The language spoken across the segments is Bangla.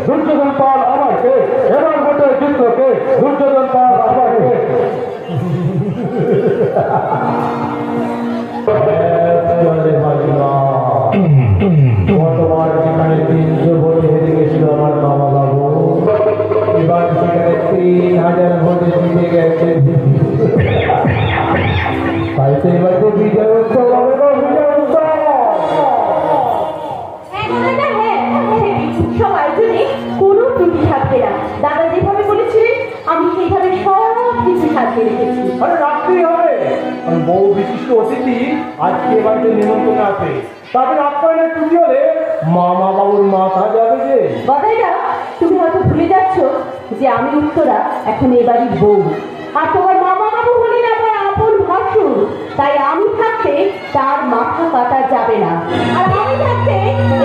দুর্যোধন পাল আমাকে, এবার বটে যুদ্ধকে দুর্যোধন পাল আমাকে। গতবার যেখানে 300 ভোটে হেরে গেছিল আমার মামা বাবু, এবার সেখানে 3000 ভোটে জিতে গেছে। তাই তো এবার তো বিজয় উৎসব হবে না, বিজয় উৎসব। সব আয়োজনে কোনো ত্রুটি থাকবে না। দাদা যেভাবে বলেছিলেন আমি সেইভাবে সব কিছু সাজিয়ে রেখেছি। আরে রাত্রি হবে, বহু বিশিষ্ট অতিথি আজকে বাড়িতে নিমন্ত্রণ আছে। তাদের আপ্যায়নের ত্রুটি হলে মামা বাবুর মাথা যাবে যে। বাদাইরা, তুমি হয়তো ভুলে যাচ্ছ যে আমি উত্তরা এখন এবারই বউ, আর তোমার মামা বাবু হলেন আমার আপন ভাসুর। তাই আমি থাকতে তার মাথা কাটা যাবে না, আর আমি থাকতে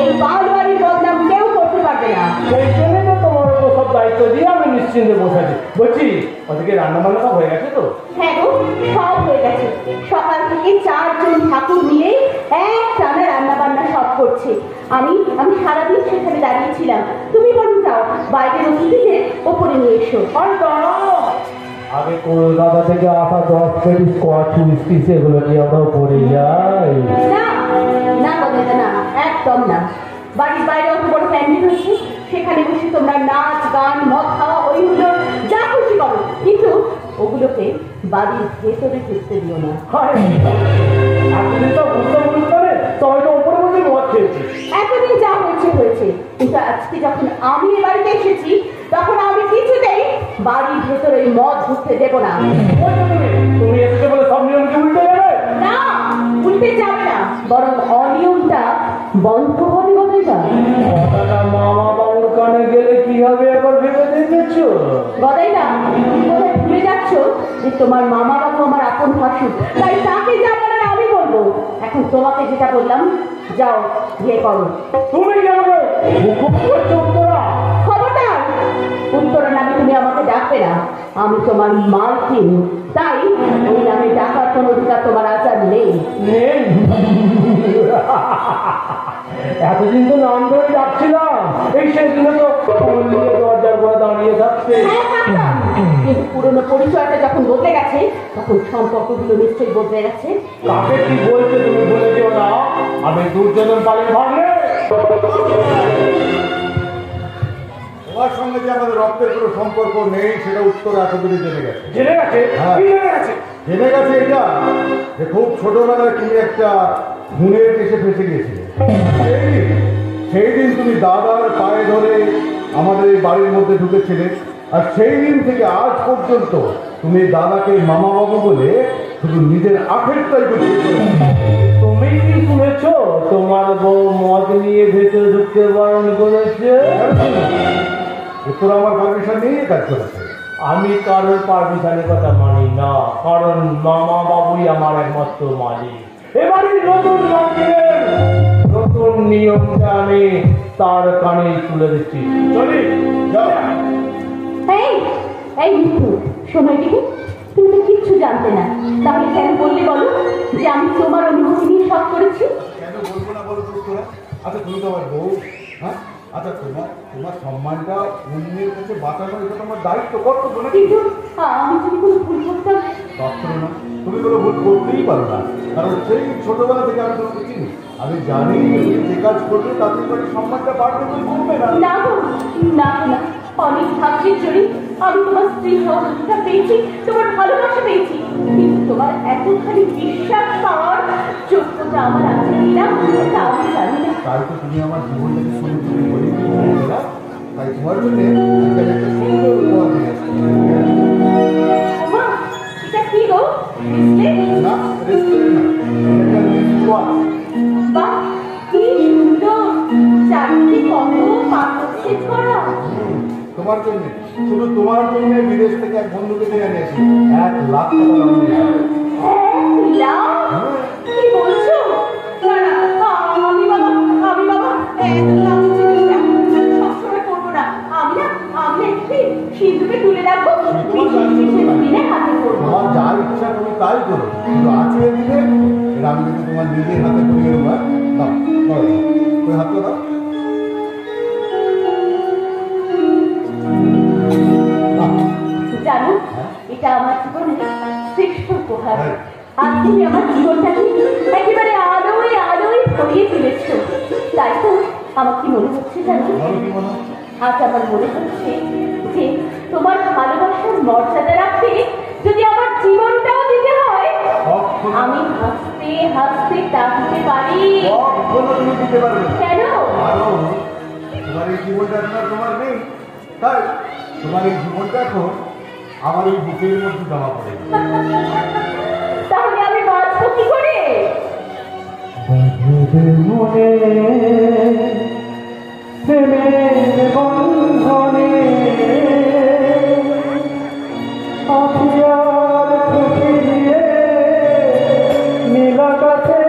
এই বালবাড়ির বদনাম কেউ করতে পারবে না। সেই জন্য তো তোমার উপর সব দায়িত্ব দিয়ে আমি নিশ্চিন্তে বসেছি। বলছি ওদিকে রান্না বান্না সব হয়ে গেছে তো? হ্যাঁ গো, সব হয়ে গেছে। সকাল থেকে 4 জন ঠাকুর মিলে এক টানা রান্না বান্না সব করছে। আমি সারাদিন সেখানে দাঁড়িয়েছিলাম। তুমি বরং যাও, বাইরের অতিথিদের ওপরে নিয়ে এসো। আর দাঁড়াও, আগে কলকাতা থেকে আসা 10 পেটি স্কচ হুইস্কি সেগুলো নিয়ে আমরাও পড়ে যাই। না না বলে না, একদম না। বাড়ির বাইরে অত বড় ফ্যামিলি হয়েছে, সেখানে বসে তোমরা নাচ গান মদ খাওয়া ওই হলো যা খুশি করো, কিন্তু ওগুলোকে বাড়ির ভেতরে ঢুকতে দিও না। এতদিন তো বুঝতে অনুষ্ঠানে সবাই তো উপরে বসে মদ খেয়েছে। এতদিন যা হয়েছে হয়েছে, কিন্তু আজকে যখন আমি এ বাড়িতে এসেছি তখন আমি কিছুতেই বাড়ির ভেতরে মদ ঢুকতে দেব না। তুমি এসেছে বলে সব নিয়মকে উল্টে যাবে? না, উল্টে যাবে না, বরং অনিয়মটা বন্ধ হবে। কথাটা মামা বাবুর কানে গেলে কি হবে একবার ভেবে দেখেছো? গদাইদা, তুমি বোধহয় ভুলে যাচ্ছ যে তোমার মামা বাবু আমার আপন ভাসুর, তাই তাকে যা বলার আমি বলবো। এখন তোমাকে যেটা বললাম, যাও গিয়ে করো। তুমি যাবে উত্তরা? খবরদার, উত্তরা নামে তুমি আমাকে ডাকবে না। আমি তোমার মালকিন, তাই ওই নামে ডাকার কোন অধিকার তোমার আচার নেই। এতদিন তো নাম ধরে ডাকছিলাম, এই সেদিনে তো দরজার করে দাঁড়িয়ে থাকছে। কিন্তু পুরনো পরিচয়টা যখন বদলে গেছে তখন সম্পর্কগুলো নিশ্চয়ই বদলে গেছে। কাকে কি বলছে তুমি বলে দিও না, আমি দুর্যোধন পালের ভাবলে। তোমার সঙ্গে যে আমাদের রক্তের কোনো সম্পর্ক নেই সেটা উত্তর এতদিনই জেনে গেছে। জেনে গেছে? হ্যাঁ, জেনে গেছে এটা যে খুব ছোটবেলায় তুমি একটা খুনের কেসে ফেসে গিয়েছিলে। সেই দিন তুমি দাদার পায়ে ধরে আমাদের এই বাড়ির মধ্যে ঢুকেছিলে, আর সেই দিন থেকে আজ পর্যন্ত তুমি দাদাকে মামা বাবু বলে শুধু নিজের আখেরটাই করতে। তুমি কি শুনেছ তোমার বউ মদ নিয়ে ভেতরে ঢুকতে বারণ করেছে? উত্তর আমার পারমিশন নিয়ে কাজ করেছে। আমি কারোর পারমিশনের কথা মানি না, কারণ মামা বাবুই আমার একমাত্র মালিক। এবারে নতুন নতুন নিয়মটা আমি তার কানে তুলে দিচ্ছি। চলি, যাও। এই মিঠু, শোনো এদিকে, তুমি তো কিচ্ছু জানতে না, তাহলে কেন বললে বলো যে আমি তোমার অনুমতি নিয়ে সব করেছি? কেন বলবো না বলো তো? আচ্ছা তুমি তো আমার বউ, হ্যাঁ? আচ্ছা তোমার সম্মানটা অন্যের কাছে বাঁচানো এটা তোমার দায়িত্ব, কর্তব্য না? কিন্তু আমি যদি কোনো ভুল করতাম? কখনো না, তুমি কোনো ভুল করতেই পারো না, কারণ সেই ছোটবেলা থেকে আমি তোমাকে চিনি। আমি জানি যে কাজ করবে তাদের বাড়ির সম্মানটা বাড়বে, তুমি করবে না। না না না, অনেক ভাগ্যের জন্য আমি তোমার স্ত্রী হওয়াটা পেয়েছি, তোমার ভালোবাসা পেয়েছি, কিন্তু তোমার এতখানি বিশ্বাস পাওয়ার যোগ্যতা আমার আছে কিনা তা আমি জানি না। তাই তো তুমি আমার জীবনটাকে শুরু করে বলে দিয়েছিলা, তাই তোমার জন্য একটা সুন্দর উপহার নিয়ে আসছি। এটা কি গো? না, বাহ, কি সুন্দর, চারটি কত পাথরে ছড়া। তোমার জন্য, শুধু তোমার জন্য বিদেশ থেকে এক বন্ধুকে নিয়ে এনেছি, 1 লাখ টাকা দাম নিয়ে। 1 লাখ? কি বলছো? আমি বাবা সবসময় করবো না। আমি একটি সিন্ধুকে তুলে রাখবো, দিনে হাতে করবো। তোমার যা ইচ্ছা তুমি তাই করো, কিন্তু আজকে দিলে এটা আমি কিন্তু তোমার নিজের হাতে করিয়ে দেবো। দাও, ওই হাতটা দাও। জীবনে শ্রেষ্ঠ উপহার। আজ তুমি আমার জীবনটাকে একেবারে আলোয় আলোয় ভরিয়ে তুলেছ। তাই তো আমার কি মনে হচ্ছে জানো, আজ আমার মনে হচ্ছে যে তোমার ভালোবাসার মর্যাদা রাখতে যদি আমার জীবনটাও দিতে হয়, আমি হাসতে হাসতে তা দিতে পারি। কেন? তোমার এই জীবনটা তোমার নেই, তাই তোমার এই জীবনটা এখন আমার এই বুকের মধ্যে জমা পড়ে। তাহলে আমি বাঁচবো কি করে? বন্ধনে নীলাকাশে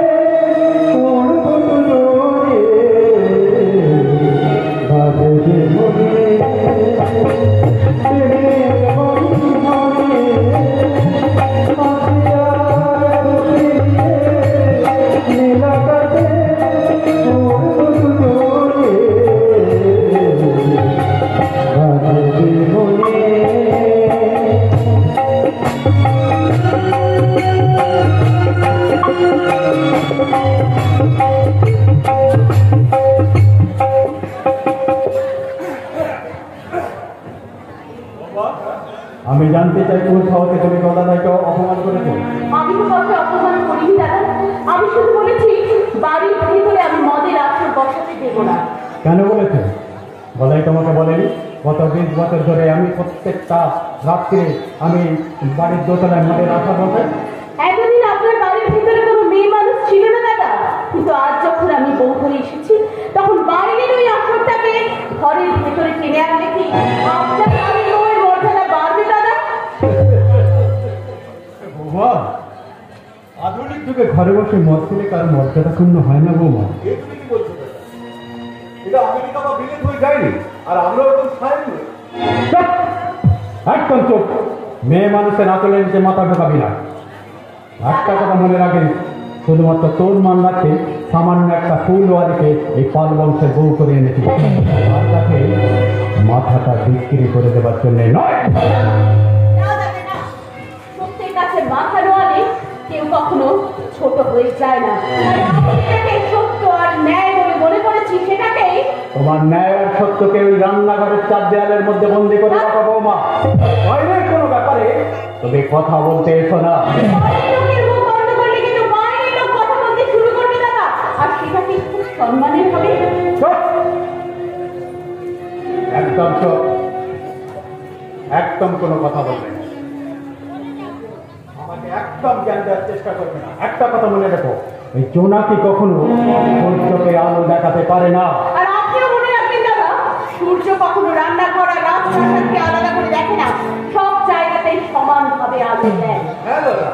আমি জানতে চাই কোন সাহসে তুমি দাদাকে অপমান করেছো? আমি তো কাউকে অপমান করিনি দাদা। আমি শুধু বলেছি বাড়ির ভিতরে আমি মদের আসর বসাতে দেবো না। কেন বলেছো? বলাই তোমাকে বলেনি? গত 20 বছর ধরে আমি প্রত্যেকটা রাত্রে আমি বাড়ির দোতলায় মদের আসর বসাই। এতদিন আপনার বাড়ির ভিতরে কোনো মেয়ে মানুষ ছিল না দাদা, কিন্তু আজ যখন আমি বউ হয়ে এসেছি তখন বাইরের ওই আসরটাকে ঘরের ভেতরে টেনে আনলে কি আপনার বাড়ির বউয়ের মর্যাদা বাড়বে দাদা? বৌমা, আধুনিক যুগে ঘরে বসে মদ খেলে কারো মর্যাদা ক্ষুণ্ণ হয় না বৌমা। তুমি কি বলছো? এটা আমেরিকা বা বিলেত হয়ে যায়নি, আর আমরা ওরকম খাইনি। একদম চোখ, মেয়ে মানুষের আচলে নিচে মাথা ঢোকাবি না। একটা কথা মনে রাখেন, শুধুমাত্র তোর মান রাখে সামান্য একটা ফুলওয়ারিকে এই পাল বংশের বউ করে এনেছি, আর তাকে মাথাটা বিক্রি করে দেবার জন্য নয়। সত্যের কাছে মাথা নোয়ালে কেউ কখনো ছোট হয়ে যায় না। সত্য আর ন্যায় বলে মনে করেছি সেটাকে। তোমার ন্যায় আর সত্যকে ওই রান্নাঘরের 4 দেয়ালের মধ্যে বন্দি করে রাখো বৌমা। বাইরের কোনো ব্যাপারে তুমি কথা বলতে এসো না। সম্মানের হবে। একদম চোখ, একদম কোনো কথা বলবে না। আমাকে একদম জ্ঞান দেওয়ার চেষ্টা করবে না। একটা কথা মনে রাখো, এই জোনাকি কখনো সূর্যকে আলো দেখাতে পারে না। আর আপনিও মনে রাখবেন দাদা, সূর্য কখনো রান্নাঘর আর রাস্তাঘাটকে আলাদা করে দেখে না, সব জায়গাতেই সমানভাবে আলো দেয়। হ্যাঁ দাদা,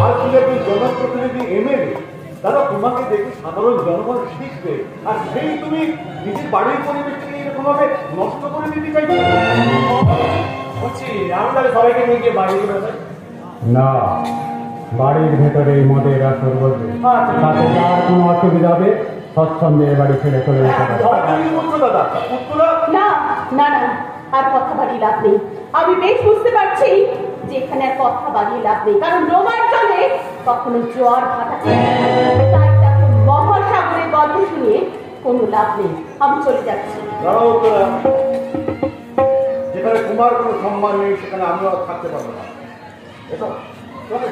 আর তুমি একজন জনপ্রতিনিধি এমএলএ, দাদা তোমাকে দেখে সাধারণ জনগণ শিখবে, আর সেই তুমি নিজের বাড়ির পরিবেশকে এরকম ভাবে নষ্ট করে দিতে চাইছো। বলছি আমি তাহলে সবাইকে নিয়ে গিয়ে বাড়ি করে দেয় না, বাড়ির ভেতরে এই মদের আসর বসবে। তাতে যার কোনো অসুবিধা হবে স্বচ্ছন্দে বাড়ি ছেড়ে চলে যেতে পারে। দাদা উত্তরা না না না, আর কথা বাড়িয়ে লাভ নেই। আমি বেশ বুঝতে পারছি যে এখানে আর কথা বাড়িয়ে লাভ নেই, কারণ রোমার জলে কখনো জোয়ার ভাটাতে, তাই তাকে মহাসাগরের গল্প শুনিয়ে কোনো লাভ নেই। আমি চলে যাচ্ছি। দাঁড়াও উত্তরা, যেখানে তোমার কোনো সম্মান নেই সেখানে আমিও আর থাকতে পারবো না। এসো চলে।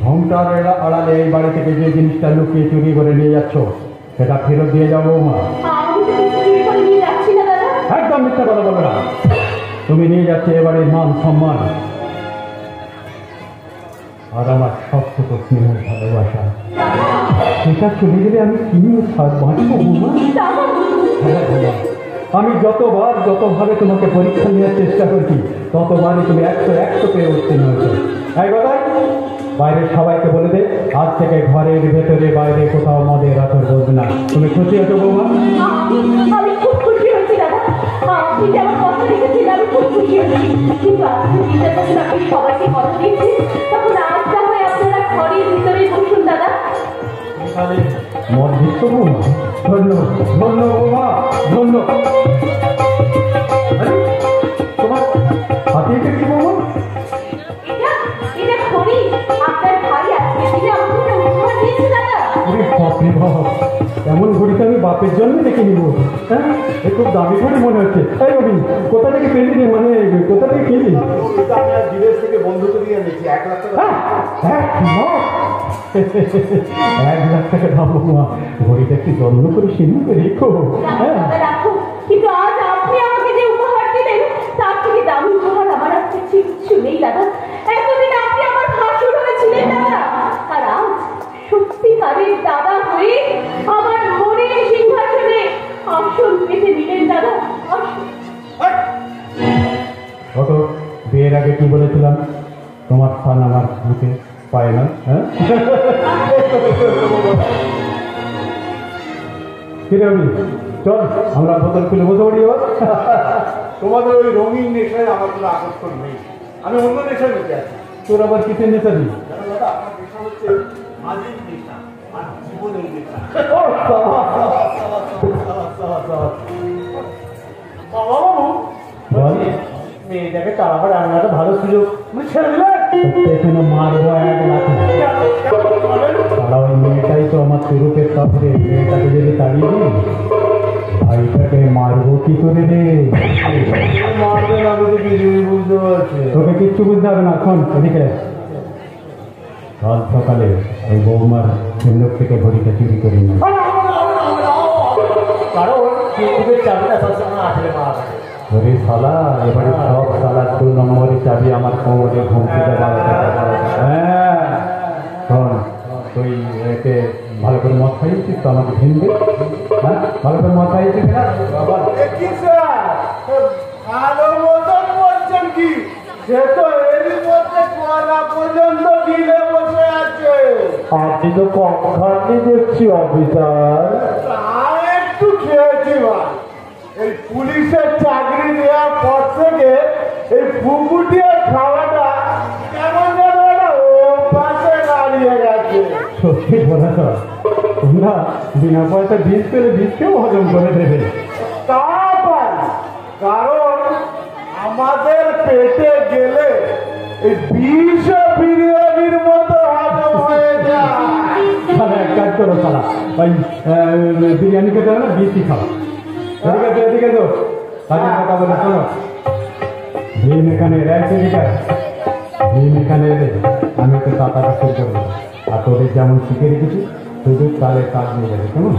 ঘুমটার আড়ালে এই বাড়ি থেকে যে জিনিসটা লুকিয়ে চুরি করে নিয়ে যাচ্ছ সেটা ফেরত দিয়ে যাবো মা। আমি তো কিছু চুরি করে নিয়ে যাচ্ছি না দাদা। একদম মিথ্যা কথা বলবে না। তুমি নিয়ে যাচ্ছে এবারের মান সম্মান আর আমার সবটুকু স্নেহের ভালোবাসা, সেটা চলে গেলে আমি কি বাঁচবো বৌমা? আমি যতভাবে তোমাকে পরীক্ষা নেওয়ার চেষ্টা করছি ততবারই তুমি 100 পেয়ে উঠতে নয়। তাই কথা বাইরের সবাইকে বলে দে, আজ থেকে ঘরের ভেতরে বাইরে কোথাও মদের আসর বলবে না। তুমি খুশি হতো বৌমা? আমি খুব খুশি হচ্ছি দাদা, আপনি যে আমার কথা রেখেছেন আমি খুব খুশি হচ্ছি। কিন্তু যখন আপনি সবাইকে কথা দিচ্ছেন তখন আজ না হয় আপনারা ঘরের ভিতরেই বসুন দাদা। মদ দিচ্ছ বৌমা? ধন্য ধন্য বৌমা, ধন্য। তোমার হাতে বাপের জন্য দেখে নিব। হ্যাঁ, এ খুব দামি করে মনে হচ্ছে। এই রবি, কোথা থেকে পেলি রে? মানে কোথা থেকে কিনলি? বিদেশ থেকে বন্ধুকে দিয়ে এনেছি 1 লাখ টাকা। 1 লাখ টাকা দাম মা, ঘড়িটা একটু যত্ন করে সিন্ধুকে রেখো। হ্যাঁ, রাখো, কিন্তু আজ আপনি আমাকে যে উপহার দিলেন তার থেকে দামি উপহার আমার কাছে কিচ্ছু নেই দাদা। এতদিন আপনি আমার ভাসুর হয়েছিলেন দাদা, আর আজ সত্যিকারের দাদা হয়ে আমার মনের সিংহাসনে আসন পেতে নিলেন দাদা। আসুন। অত বিয়ের আগে কি বলেছিলাম? তোমার স্থান আমার বুকে পায় না। হ্যাঁ, কিরে রবি, চল আমরা বোতল খুলে বসে পড়ি। তোমাদের ওই রঙিন নেশায় আমার কোনো আকর্ষণ নেই, আমি অন্য নেশায় বেঁচে আছি। তোর আবার কিসের নেশা দিই? জানো দাদা, আমার নেশা হচ্ছে মাঝির নেশা আর জীবনের নেশা। বাবা বাবু বল, মেয়েটাকে তাড়াবার রান্নাটা ভালো সুযোগ ছেড়ে দিলেন। এখানে মারবো 1 লাখে। তারা ওই মেয়েটাই তো আমার সুরূপের কাপড়ে, মেয়েটাকে যদি তাড়িয়ে দিই ভাইটাকে মারবো কি করে রে? মারবেন, আমি তো কিছুই বুঝতে পারছি। তোকে কিচ্ছু বুঝতে হবে না। শোন এদিকে, কাল সকালে ওই বৌমার সিন্ধুক থেকে ঘড়িটা চুরি করে নিই। কারণ কিন্তু চাবিটা সবসময় আসলে মারা থাকে। ওরে শালা, এবারে সব শালা 2 নম্বরের চাবি আমার কোমরে ঘুমতে দেওয়া। হ্যাঁ শোন, তুই একে ভালো করে মদ খাইয়েছিস তো আমাকে ভিনবে? হ্যাঁ, ভালো করে মদ খাইয়েছিস না? কি স্যার, ভালো মতন বলছেন কি? সে তো এরই মধ্যে কোয়ালা পর্যন্ত গিলে বসে আছে। আপনি তো কম খাননি দেখছি অফিসার। তা একটু খেয়েছি ভাই। এই পুলিশের চাকরি দেওয়ার পর থেকে এই ফুকুটিয়ে খাওয়াটা কেমন যেন একটা অভ্যাসে দাঁড়িয়ে গেছে। সত্যি বলেছ, তোমরা বিনা পয়সা বীজ পেলে বীজকেও হজম করে দেবে। তা পারি, কারণ আমাদের পেটে গেলে এই বিষ বিরিয়ানির মতো হজম হয়ে যায়। তাহলে এক কাজ করো শালা, ওই বিরিয়ানি খেতে হবে না, বীজই খাও। এদিকে তো, এদিকে তো কাজের কথা বলে শোনো। ভীম এখানে ভীম এখানে এলে আমি একটু তাড়াতাড়ি শুরু করবো। আর তোদের যেমন শিখে রেখেছি শুধু তাহলে কাজ নিয়ে যাবে, কেমন?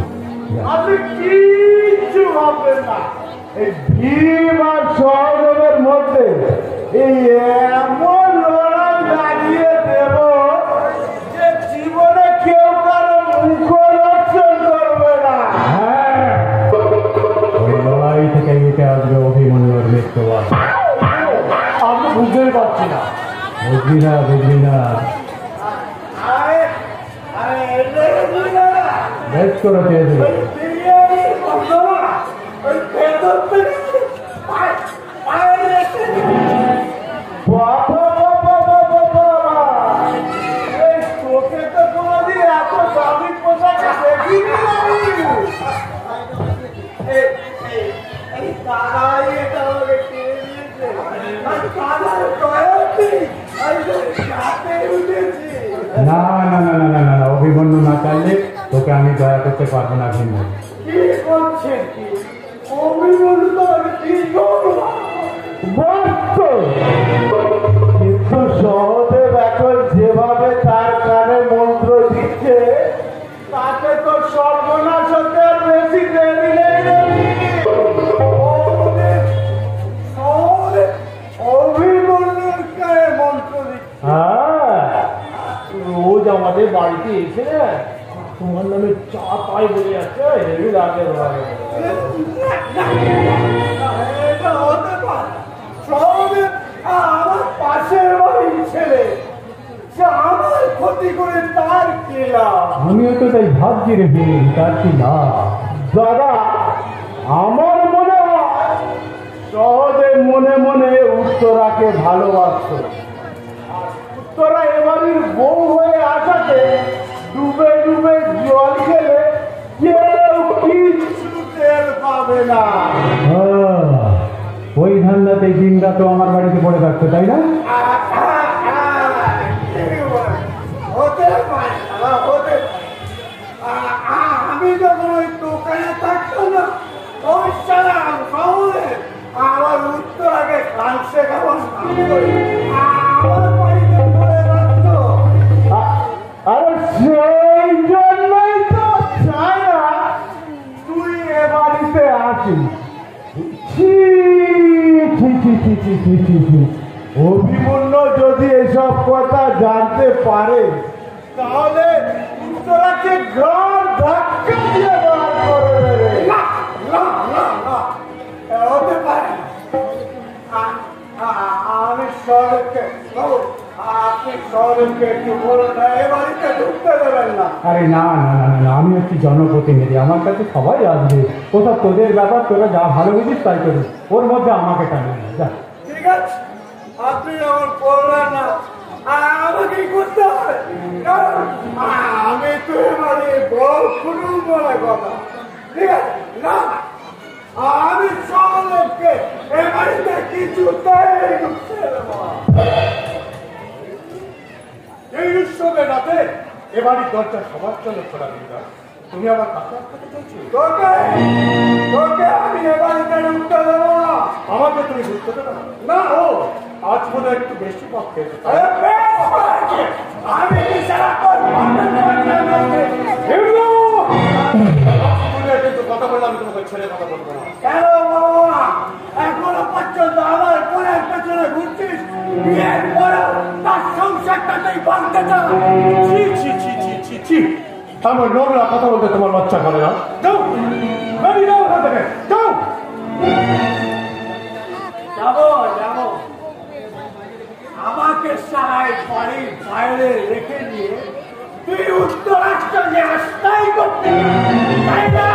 যা। আপনি কিচ্ছু ভাববেন না, এই ভীম আর সহযোগের মধ্যে এই এমন লড়াই লাগিয়ে দেব যে জীবনে কেউ কারো মুখরক্ষণ করবে না। হ্যাঁ, ওই লড়াই থেকে উঠে আসবে অভিমন্যুর মৃত্যুবাদ। আমি বুঝতেই পারছি না। বুঝবি না, বুঝবি না, আরে আরে এটাই বুঝলে না, বেশ করে পেয়ে দেবে। ওই বিরিয়ানির গন্ধ না, ওই ভেতর থেকে পায়ের রেখে বাবা বাবা বাবা বাবা, এই তোকে তো কোনোদিন এত দামি পোশাক দেখিনি আমি। এই দাদাই এটা আমাকে কিনে দিয়েছে, আর দাদার কয়েকটি সাথে উঠেছি। না না না না না না না, অভিমন্যু না চাইলে তোকে আমি দয়া করতে পারবো না। ভিন্ন কি করছেন কি? অভিমন্যু তো আমি কি করবো? কিন্তু সহদেব এখন যেভাবে তার কানে মন্ত্র দিচ্ছে তাতে তো সর্বনাশ হতে আর বেশি দেরি নেই নাকি? অভিমন্যুর কানে মন্ত্র দিচ্ছে। হ্যাঁ, রোজ আমাদের বাড়িতে এসে না তোমার নামে চা পাই বলে যাচ্ছে। হেভি লাগে লাগে। এটা হতে পারে। সহদেব আমার পাশের বাড়ির ছেলে, সে আমার ক্ষতি করে তার কি লাভ? আমিও তো তাই ভাবছি রে ভিন, তার কি না? দাদা, আমার মনে হয় সহদেব মনে মনে উত্তরাকে ভালোবাসত, আর উত্তরা এবারের বউ হয়ে আসাতে ডুবে ডুবে জল খেলে কেউ কিচ্ছু টের পাবে না। ওই ধান্দাতে দিন রাত আমার বাড়িতে পড়ে থাকতো, তাই না? হতে পারে, হতে পারে। আমি যখন ওই দোকানে থাকি আমার বাড়িতে পড়ে রাখতো। আরে সেই জন্যই তো চাই না তুই এ বাড়িতে আসিস। ছি, ছি, ছি, ছি, ছি, ছি, ছি, ছি। অভিমন্যু যদি এসব কথা জানতে পারে তাহলে তোরাকে ঘর ধাক্কা দিয়ে বার করে দেবে। হতে পারে। আমি শহরকে আপনি শহরকে একটু বলুন না, এ বাড়িতে ঢুকতে দেবেন না। আরে না না না না না, আমি হচ্ছি জনপ্রতিনিধি, আমার কাছে সবাই আসবে। ওসব তোদের ব্যাপার, তোরা যা ভালো বুঝিস তাই করিস, ওর মধ্যে আমাকে টানে না, যা। ঠিক আছে, আপনি যখন বললেন না আমাকেই করতে হবে, কারণ আমি তো এবারে বড় খুলুম বলে কথা। ঠিক আছে না, আমি সকলকে এ বাড়িতে কিছুতেই ঢুকতে দেব না। এই উৎসবের রাতে এ বাড়ির দরজা সবার জন্য খোলা দিতে হবে। তুমি আমার কাছে আসতে চাইছো? তোকে আমি এ বাড়িতে ঢুকতে দেবো না। আমাকে তুমি ঢুকতে দেবে না? না, ও আজ মনে হয় একটু বেশি পথ খেয়েছে। আমি কি সারাক্ষণ কিন্তু কথা বললে আমি তোমাকে ছেড়ে কথা বলবো না। কেন বাবা, এখনো পর্যন্ত আমার কোলের পেছনে ঘুরছিস, বিয়ের পরেও তার সংসারটাতেই ভাঙতে চাও। ছি ছি ছি ছি ছি ছি, আমার নোংরা কথা বলতে তোমার লজ্জা করে না? যাও, বেরিয়ে যাও ওখান থেকে, যাও। যাবো যাবো, আমাকে সারাই বাড়ির বাইরে রেখে দিয়ে তুই উত্তরাষ্ট্রে আস্তাই করতে, তাই না?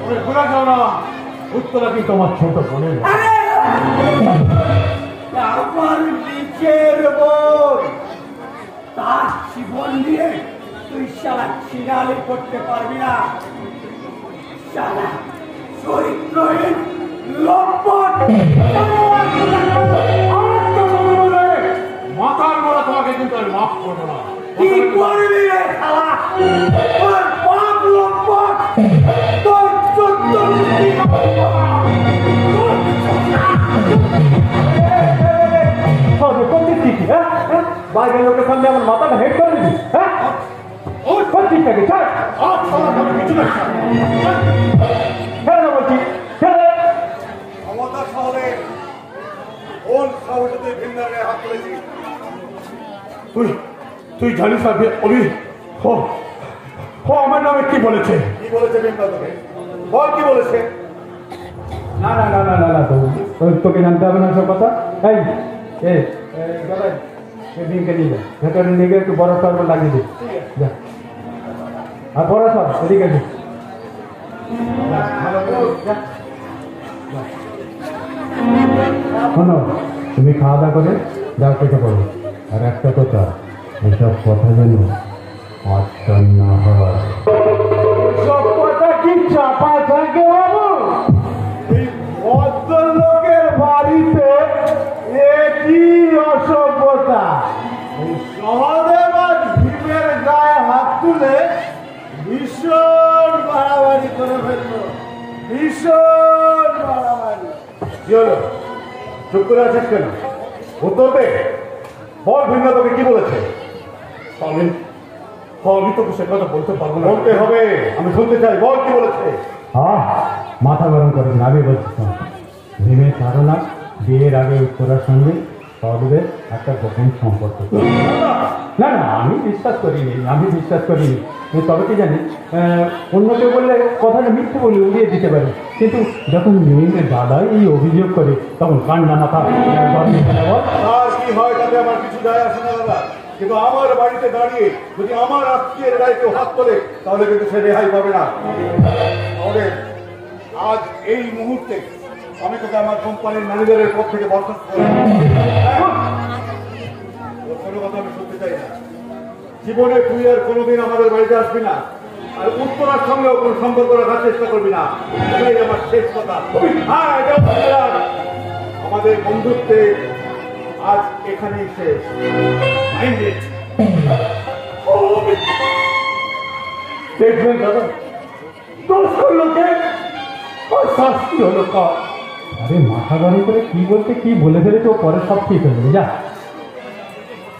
তুমি ভুলে যাও না, উত্তরা কি তোমার ছোট বোনের? আমার নিজের বোন, তার জীবন নিয়ে তুই সারা ছিনালি করতে পারবি না। সারা চরিত্রহীন লম্পট মাথার মোড়া, তোমাকে কিন্তু আমি মাফ করবো না। কি করবি রে শালা? তোর পাপ লম্পট, তোর চোদ্দ বাইরের লোকের সামনে আমার মাথাটা হেড করে দিবি, হ্যাঁ? করছিস নাকি? ছাড়, কিছু না ছেড়ে না বলছি, ছেড়ে। ক্ষমতা শহরে কোন সহজতে ভিন্নারে হাত তুলেছি? তুই জানিস না অভি ও আমার নামে কি বলেছে? কি বলেছে ভিন্না তোকে? বল কি বলেছে? না না না না না না, তোকে জানতে হবে না সব কথা। এই দাদা, দিনকে নিয়ে যা, ভেতরে নিয়ে গিয়ে একটু বরফ টরফ লাগিয়ে দে, যা। আর বড় সব এদিকে আছে, শোনো, তুমি খাওয়া দাওয়া করে যাও, কেটে পড়ো। আর একটা কথা, এসব কথা যেন অর্চন না হয়। সব কথা কি চাপা থাকে বাবু? এই ভদ্রলোকের বাড়িতে একই অসভ্যতা। এই সহদেব আর ভীমের গায়ে হাত তুলে ভীষণ বাড়াবাড়ি করে ফেললো, ভীষণ বাড়াবাড়ি। কি হলো? চুপ করে আছিস কেন? উত্তর দে, বল ভিন্না তোকে কি বলেছে? আমি তোকে সে কথা বলতে পারবো না। বলতে হবে, আমি শুনতে চাই, বল কি বলেছে? মাথা গরম করেন, আমি বলছি, ভীমের ধারণা বিয়ের আগে উত্তরার সঙ্গে সহদেবের একটা গোপন সম্পর্ক। না না, আমি বিশ্বাস করিনি। তবে কি জানি, অন্য কেউ বললে কথাটা মিথ্যে বলে উড়িয়ে দিতে পারে, কিন্তু যখন ভীমের দাদাই এই অভিযোগ করে তখন কান্না মাথা। আর কি হয় তাতে আমার কিছু যায় আসে না দাদা, কিন্তু আমার বাড়িতে দাঁড়িয়ে যদি আমার আত্মীয়ের গায়ে কেউ হাত তোলে তাহলে কিন্তু সে রেহাই পাবে না। তাহলে আজ এই মুহূর্তে আমি তোকে আমার কোম্পানির ম্যানেজারের পদ থেকে বরখাস্ত করব। কোনো কথা আমি শুনতে চাই না। জীবনে তুই আর কোনোদিন আমাদের বাড়িতে আসবি না, আর উত্তরার সঙ্গেও কোনো সম্পর্ক রাখার চেষ্টা করবি না। এটাই আমার শেষ কথা। হ্যাঁ, আমাদের বন্ধুত্বে আজ এখানেই শেষ। দেখবেন দাদা, দোষ করলো কে? শাস্তি হলো কার? আরে মাথা গরম করে কি বলতে কি বলে ফেলেছে, ও পরে সব ঠিক হয়ে যাবে। যা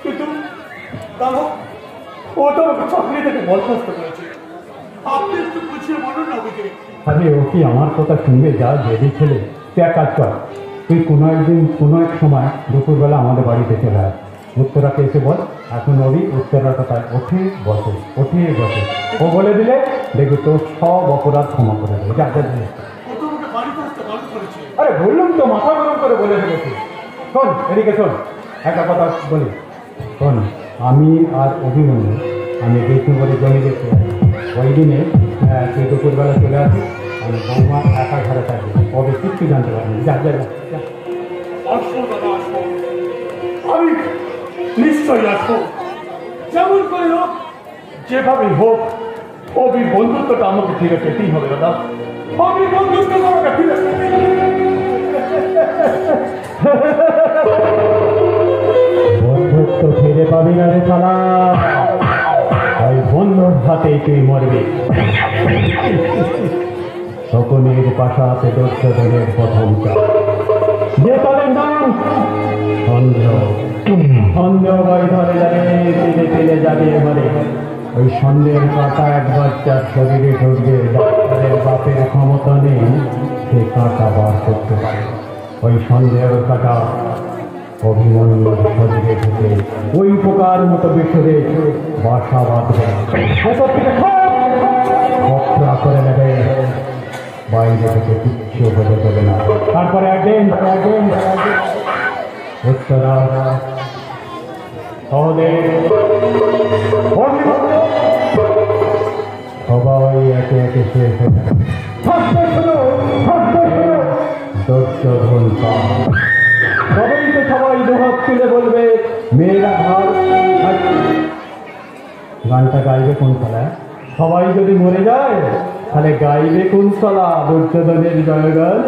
কিন্তু দাদা, ও তো আমাকে চাকরি থেকে বরখাস্ত করেছে। আপনি একটু বুঝিয়ে বলুন না ওকে। আরে ও কি আমার কথা শুনবে? যা যদি ছেলে, তুই এক কাজ কর, তুই কোনো একদিন কোনো এক সময় দুপুরবেলা আমাদের বাড়িতে চলে আয়। উত্তরাকে এসে বল এখন ওরই উত্তরার কথায় ওঠে বসে, ওঠে বসে। ও বলে দিলে দেখবি তোর সব অপরাধ ক্ষমা করে দেবে। যা যা যা। ও তো আমাকে বাড়িতে আসতে বারণ করেছে। আরে বললাম তো, মাথা গরম করে বলে ফেলেছি। শোন এদিকে শোন, একটা কথা বলি শোন, আমি আর অভিমন্যু আমি দেখি বলে জমি দেখতে যাই। ওই দিনে তুই দুপুরবেলা চলে আসি, আমি বৌমা একা ঘরে থাকবে, কবে কিচ্ছু জানতে পারিনি। যা যা যা। আসবো দাদা, আসবো, আমি নিশ্চয়ই আসবো। যেমন করে হোক, যেভাবেই হোক, অভি বন্ধুত্বটা আমাকে ফিরে পেতেই হবে দাদা। অভি বন্ধুত্ব আমাকে ফিরে বন্ধুত্ব ফিরে পাবি না রে শালা, ওই বন্ধুর হাতেই তুই মরবি। শকুনের পাশাতে দুর্যোধনের প্রথম চাপ, যে তাদের নাম সন্দেহ। সন্দেহ ভয় ধরে যাবে, তেলে তেলে যাবে এবারে। ওই সন্দেহের কাঁটা এক বাচ্চার শরীরে ঢুকবে, ডাক্তারের বাপের ক্ষমতা নেই সে কাঁটা বার করতে পারে। ওই সন্দেহের কাঁটা অভিমন্যুর শরীরে ঢুকে ওই পোকার মতো বিষরে বাসা বাঁধবে, ভেতর থেকে খপরা করে নেবে, বাইরে থেকে কিচ্ছু বোঝা যাবে না। তারপরে একদিন উত্তরা সহদেব সবাই একে একে শেষ হয়ে যাবে। দুর্যোধন সবাই তো সবাই দুহাত তুলে বলবে মেয়েরা ঘর। গানটা গাইবে কোন তলা? সবাই যদি মরে যায় তাহলে গাইবে কোন তলা? দুর্যোধনের জয়গান।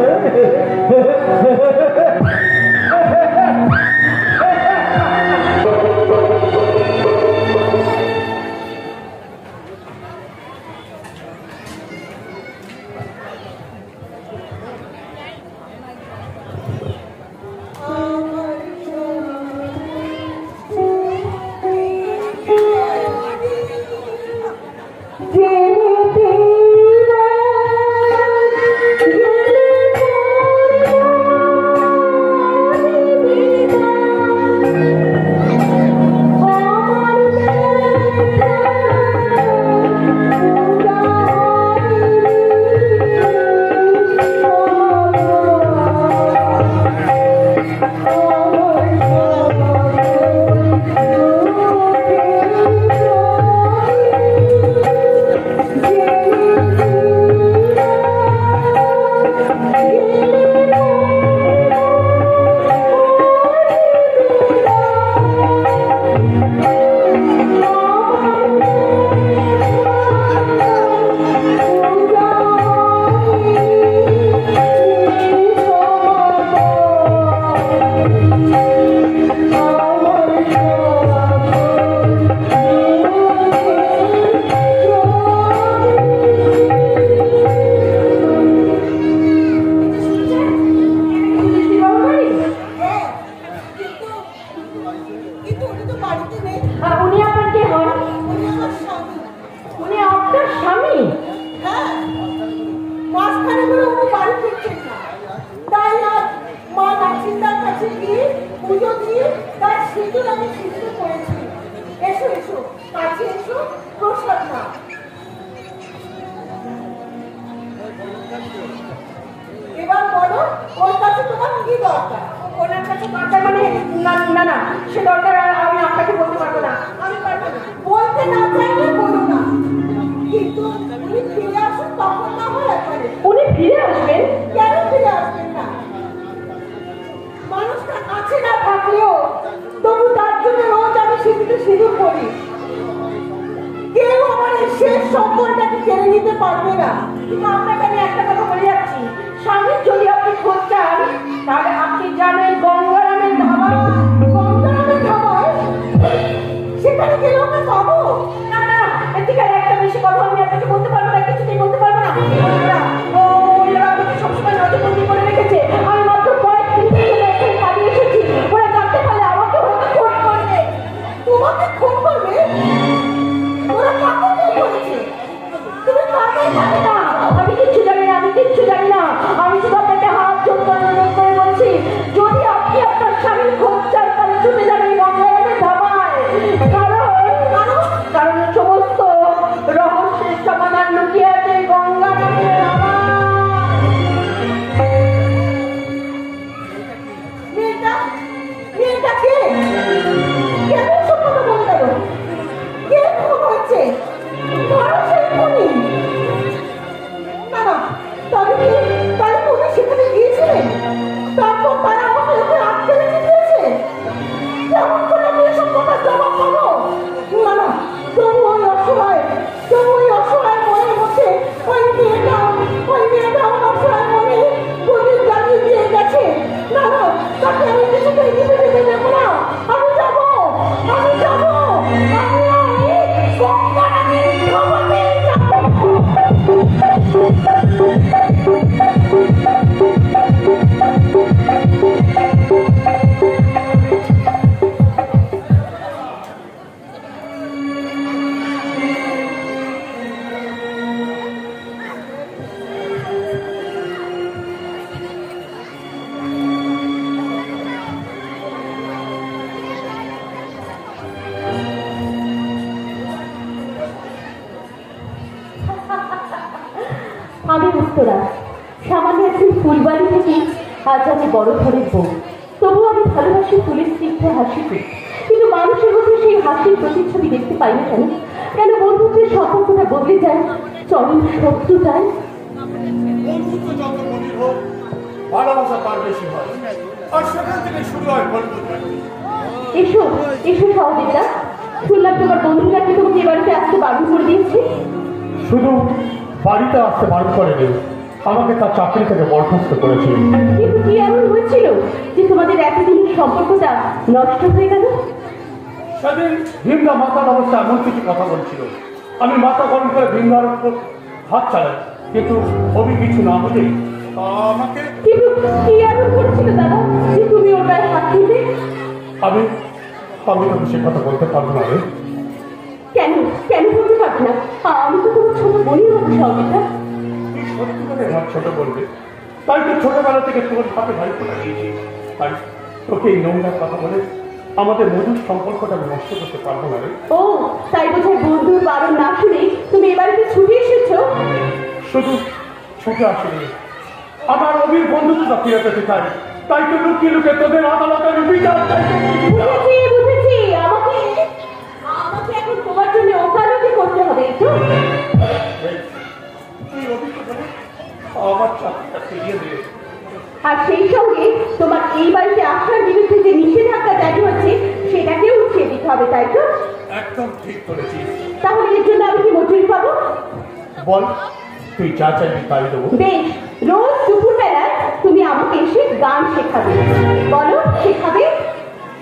এবার বলো ওর কাছে তোমার কি দরকার? ওনার কাছে দরকার মানে না না না, সে দরকার আমি আপনাকে বলতে পারবো না। আমি পারবো না বলতে, না চাইলে বলো না, কিন্তু উনি ফিরে আসুন তখন না হয় একবারে। উনি ফিরে আসবেন? কেন ফিরে আসবেন না? মানুষটা কাছে না থাকলেও তবু তার জন্য রোজ আমি সিঁদুরে সিঁদুর করি। কেউ আমার এই শেষ সম্পর্কটাকে কেড়ে নিতে পারবে না। কিন্তু আপনাকে আমি একটা কথা বলে যাচ্ছি, স্বামীর যদি আপনি খোঁজ চান তাহলে আপনি জানেন গঙ্গারামের ধাবায় সেখানে গেলে আমরা পাবো। না না, এদিকে একটা বেশি কথা আমি আপনাকে বলতে পারবো না, কিছুতেই বলতে পারবো না। আমি সবসময় ফুলবাড়ি থেকে আজ আমি বড় ঘরের বউ। তবুও আমি ভালোবাসি ফুলের স্নিগ্ধ হাসিকে, কিন্তু মানুষের মধ্যে সেই হাসির প্রতিচ্ছবি দেখতে পাই না কেন? কেন বন্ধুত্বের সম্পর্কটা বদলে যায়, চরম শত্রুতায়? বন্ধুত্ব যত গভীর হোক, ভালোবাসা তার বেশি হয়, আর সেখান থেকে শুরু হয় বন্ধুত্ব। এসো এসো সহদেবদা, শুনলাম তোমার বন্ধুরা কি তোমাকে এ বাড়িতে আসতে বারণ করে দিয়েছে? শুধু বাড়িতে আসতে বারণ করেনি, আমাকে তার চাকরি থেকে বরখাস্ত করেছে। কিন্তু কি এমন হয়েছিল যে তোমাদের এতদিনের সম্পর্কটা নষ্ট হয়ে গেল? সেদিন ভীমরা মাথার অবস্থা এমন কিছু কথা বলছিল, আমি মাথা গরম করে ভীমরার উপর হাত চালাই, কিন্তু অভি কিছু না বলে আমাকে। কিন্তু কি এমন হচ্ছিল দাদা যে তুমি ওর গায়ে হাত দিতে? আমি আমি তো সে কথা বলতে পারবো না রে। কেন কেন বলতে পারবে না? আমি তো তোমার ছোট বোনই হবো সহদেবদা। তুই সত্যি করে আমার ছোট বলবে, তাই তো ছোটবেলা থেকে তোর হাতে ভাই ফোটা দিয়েছি, তাই তোকে এই নোংরার কথা বলে আমাদের মধুর সম্পর্কটা আমি নষ্ট করতে পারবো না রে। ও তাই বোধহয় বন্ধুর বারণ না শুনে তুমি এ বাড়িতে ছুটে এসেছো? শুধু ছুটে আসেনি, আমার অভির বন্ধুত্বটা ফিরে পেতে চাই, তাই তো লুকিয়ে লুকিয়ে তোদের আদালতে আমি বিচার চাই। বুঝেছি বুঝেছি, আমাকে আমাকে এখন তোমার জন্য ওকালতি করতে হবে। তো তুই অভিকে বলে আমার চাকরিটা ফিরিয়ে দে। আর সেই সঙ্গে তোমার এই বাড়িতে আসার বিরুদ্ধে যে নিষেধাজ্ঞা জারি হচ্ছে সেটাকেও উঠিয়ে দিতে হবে, তাই তো? একদম ঠিক করেছিস। তাহলে এর জন্য আমি কি মজুরি পাবো? বল, তুই যা চাইবি তাই দেবো। বেশ, রোজ দুপুরবেলায় তুমি আমাকে এসে গান শেখাবে। বলো, শেখাবে?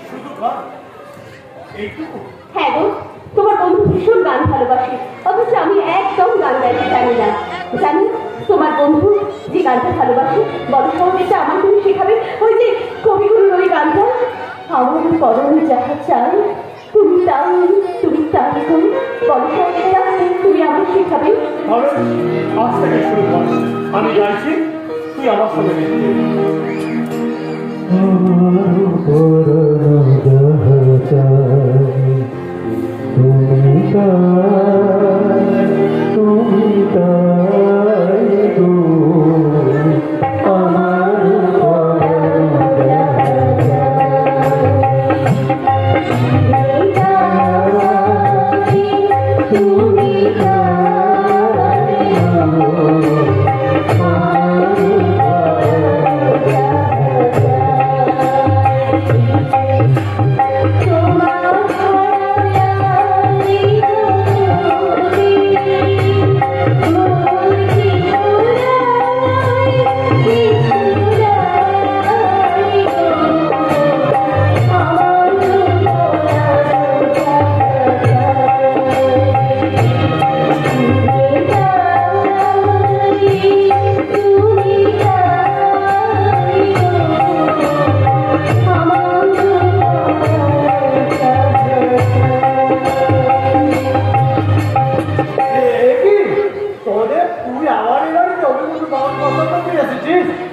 শুধু গান এইটুকু? হ্যাঁ গো, তোমার বন্ধু ভীষণ গান ভালোবাসে, অথচ আমি একদম গান গাইতে জানি না। জানি তোমার বন্ধু যে গানটা ভালোবাসে, বড় সহজেটা আমার তুমি শেখাবে। ওই যে কবিগুরুর ওই গানটা, আমার পরনে যাহা চাই তুমি তাই করি। বড় সহজেটা তুমি আমাকে শেখাবে। তাহলে আজ থেকে শুরু কর, আমি গাইছি, তুই আমার সঙ্গে লিখবি।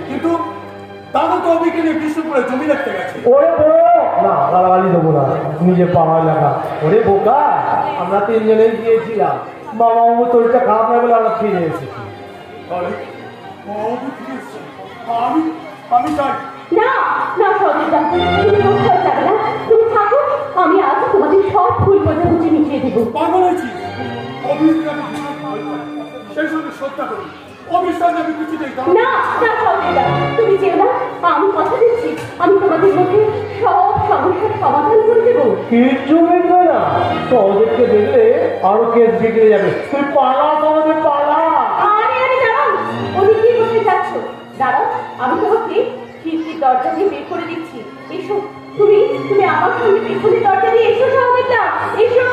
কিন্তু দাদা তো অভিকে নিয়ে বিষ্ণুপুরে জমি রাখতে গেছে। ওরে বো না, গালাগালি দেবো না, নিজে পাড়া এলাকা। ওরে বোকা, আমরা তিনজনেই গিয়েছিলাম, মামা বাবু তোরটা খারাপ না বলে আমরা ফিরে এসেছি। তাহলে অভি ফিরে এসেছে। আমি আমি চাই। না না সহজেটা, তুমি কোথাও যাবে না, তুমি থাকো। আমি আজ তোমাদের সব ফুল বোঝাবুঝি মিটিয়ে দেবো। পাগল হয়েছি, অভিকে আমি সেই সঙ্গে শ্রদ্ধা করি, অবিশ্বাস আমি কিছুতেই না না সহজেটা, তুমি যেও না। আমি কথা দিচ্ছি, আমি তোমাদের মধ্যে সব সমস্যার সমাধান করে দেবো। কিচ্ছু মিটবে না, সহজকে দেখলে আরো কেস বিগড়ে যাবে। তুই পালা, সহজে পালা। আরে আরে দাঁড়াও, ওদিক কি করতে যাচ্ছ? দাঁড়াও, আমি তোমাকে খিড়কির দরজা দিয়ে বের করে দিচ্ছি। এসো, তুমি তুমি আমার সঙ্গে পেছনের দরজা দিয়ে এসো সহজেটা, এসো।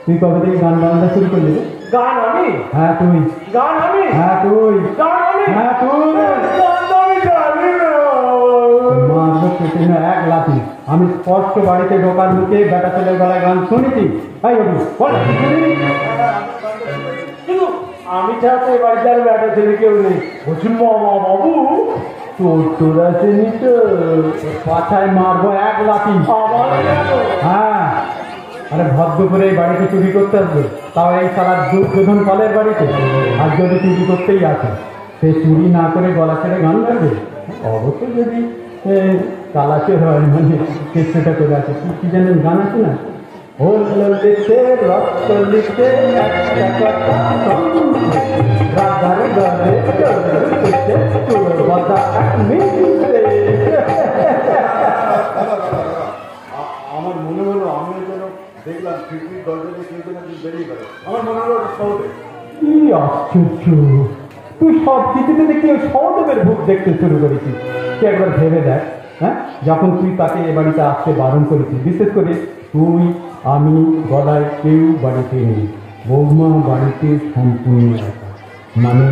তুই কবে থেকে গান গানটা শুরু করলি? গান আমি? হ্যাঁ তুই। গান আমি? হ্যাঁ তুই। গান আমি? হ্যাঁ তুই। গান আমি জানি না। আমি স্পষ্ট বাড়িতে ঢোকার মুখে বেটা ছেলের গলায় গান শুনেছি। তাই বলি বল, কিন্তু আমি ছাড়া এই বাড়িতে আর বেটা ছেলে কেউ নেই। বলছি মামা বাবু তোর আসেনি তো? পাছায় মারবো এক লাঠি। আমার কেন? হ্যাঁ, আরে ভদ্র করে এই বাড়িতে চুরি করতে আসবে, তাও এই সারা দুর্যোধন পালের বাড়িতে। আর যদি চুরি করতেই আসে, সে চুরি না করে গলা ছেড়ে গান গাইবে? অবশ্য যদি কালাচে হয়, মানে চেষ্টাটা করে আছে। কি জানেন গান আছে না, হল লিখতে রক্ত লিখতে একটা কথা রাধার গলে চুল বাঁধা এক মিনিটে। আমার মনে হলো আমিও যেন দেখলাম খিড়কির দরজা দিয়ে কেউ যেন বেরিয়ে গেল। আমার মনে হলো ওটা শহরে। কি আশ্চর্য, তুই সব কিছুতে দেখি ওই সহদেবের ভূত দেখতে শুরু করেছিস। তুই একবার ভেবে দেখ, হ্যাঁ, যখন তুই তাকে এ বাড়িতে আসতে বারণ করেছিস, বিশেষ করে তুই, আমি, গলায় কেউ বাড়িতে নেই, বৌমা বাড়িতে সম্পূর্ণ একা, মানে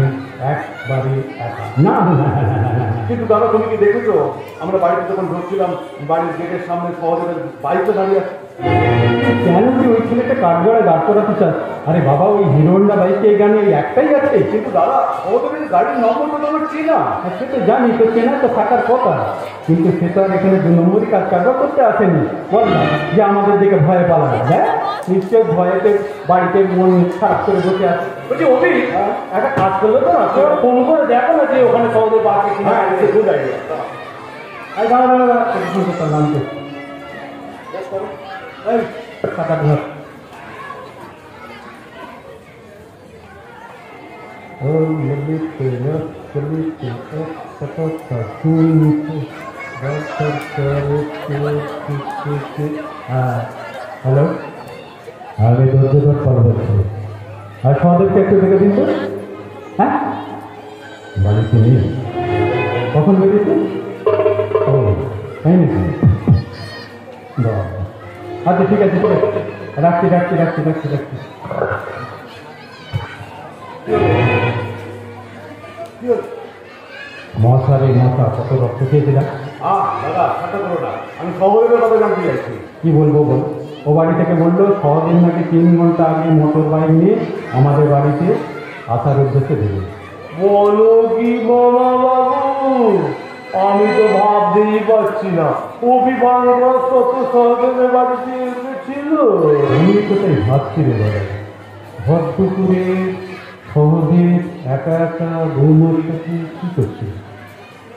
একবারে একা। না না না, না, না, না। কিন্তু দাদা তুমি কি দেখেছো আমরা বাড়িতে যখন ঢুকছিলাম বাড়ির গেটের সামনে সহদেবের বাইকটা দাঁড়িয়ে আছে? কেন তুই ওই ছেলেটা কাঠগড়ায় দাঁড় করাতে চাস? আরে বাবা, ওই হিরো হন্ডা বাইকে এই গানে একটাই আছে। কিন্তু দাদা সহদেবের গাড়ির নম্বরটা তো আমার চেনা। সে তো জানি, তো চেনা তো থাকার কথা, কিন্তু সে তো আর এখানে 2 নম্বরই কাজ কারবার করতে আসেনি। বল না যে আমাদের দিকে ভয়ে পালাবে। হ্যাঁ, নিশ্চয় ভয়েতে বাড়িতে মন খারাপ করে বসে আছে। বলছি অভি একটা কাজ করলে তো না, তোর ফোন করে দেখো না যে ওখানে সহজে বাকি কিনা। হ্যাঁ, it's a good idea. আর দাঁড়া দাঁড়া দাঁড়া, তোকে ফোন করতাম নামতে। এই খাতা ধর। হ্যালো, আমি দুর্যোধন পাল বলছি। আর সহদেবকে একটু দেখে দিন তো। হ্যাঁ, বাড়িতে নেই। কখন বেরিয়েছে? ও তাই নাকি? আচ্ছা ঠিক আছে, ঠিক আছে, রাখছি রাখছি রাখছি রাখছি রাখছি। মশারে মশা, কত রক্ত খেয়েছিলাম। দাদা ঠাট্টা করো না, আমি সহদেবের কথা জানতে চাইছি। কি বলবো বল, ও বাড়ি থেকে বললো সহদিন নাকি 3 ঘন্টা আগে মোটর বাইক নিয়ে আমাদের বাড়িতে আসার উদ্দেশ্যে দেবে। বলো কি মামা বাবু, আমি তো ভাবতেই পারছি না অভি বাংলাদেশ কত সহজে বাড়িতে এসেছিল। আমি তো তাই ভাবছি রে বাবা, ভর পুকুরে সহজে একা একা বৌমার সাথে কি করছিল?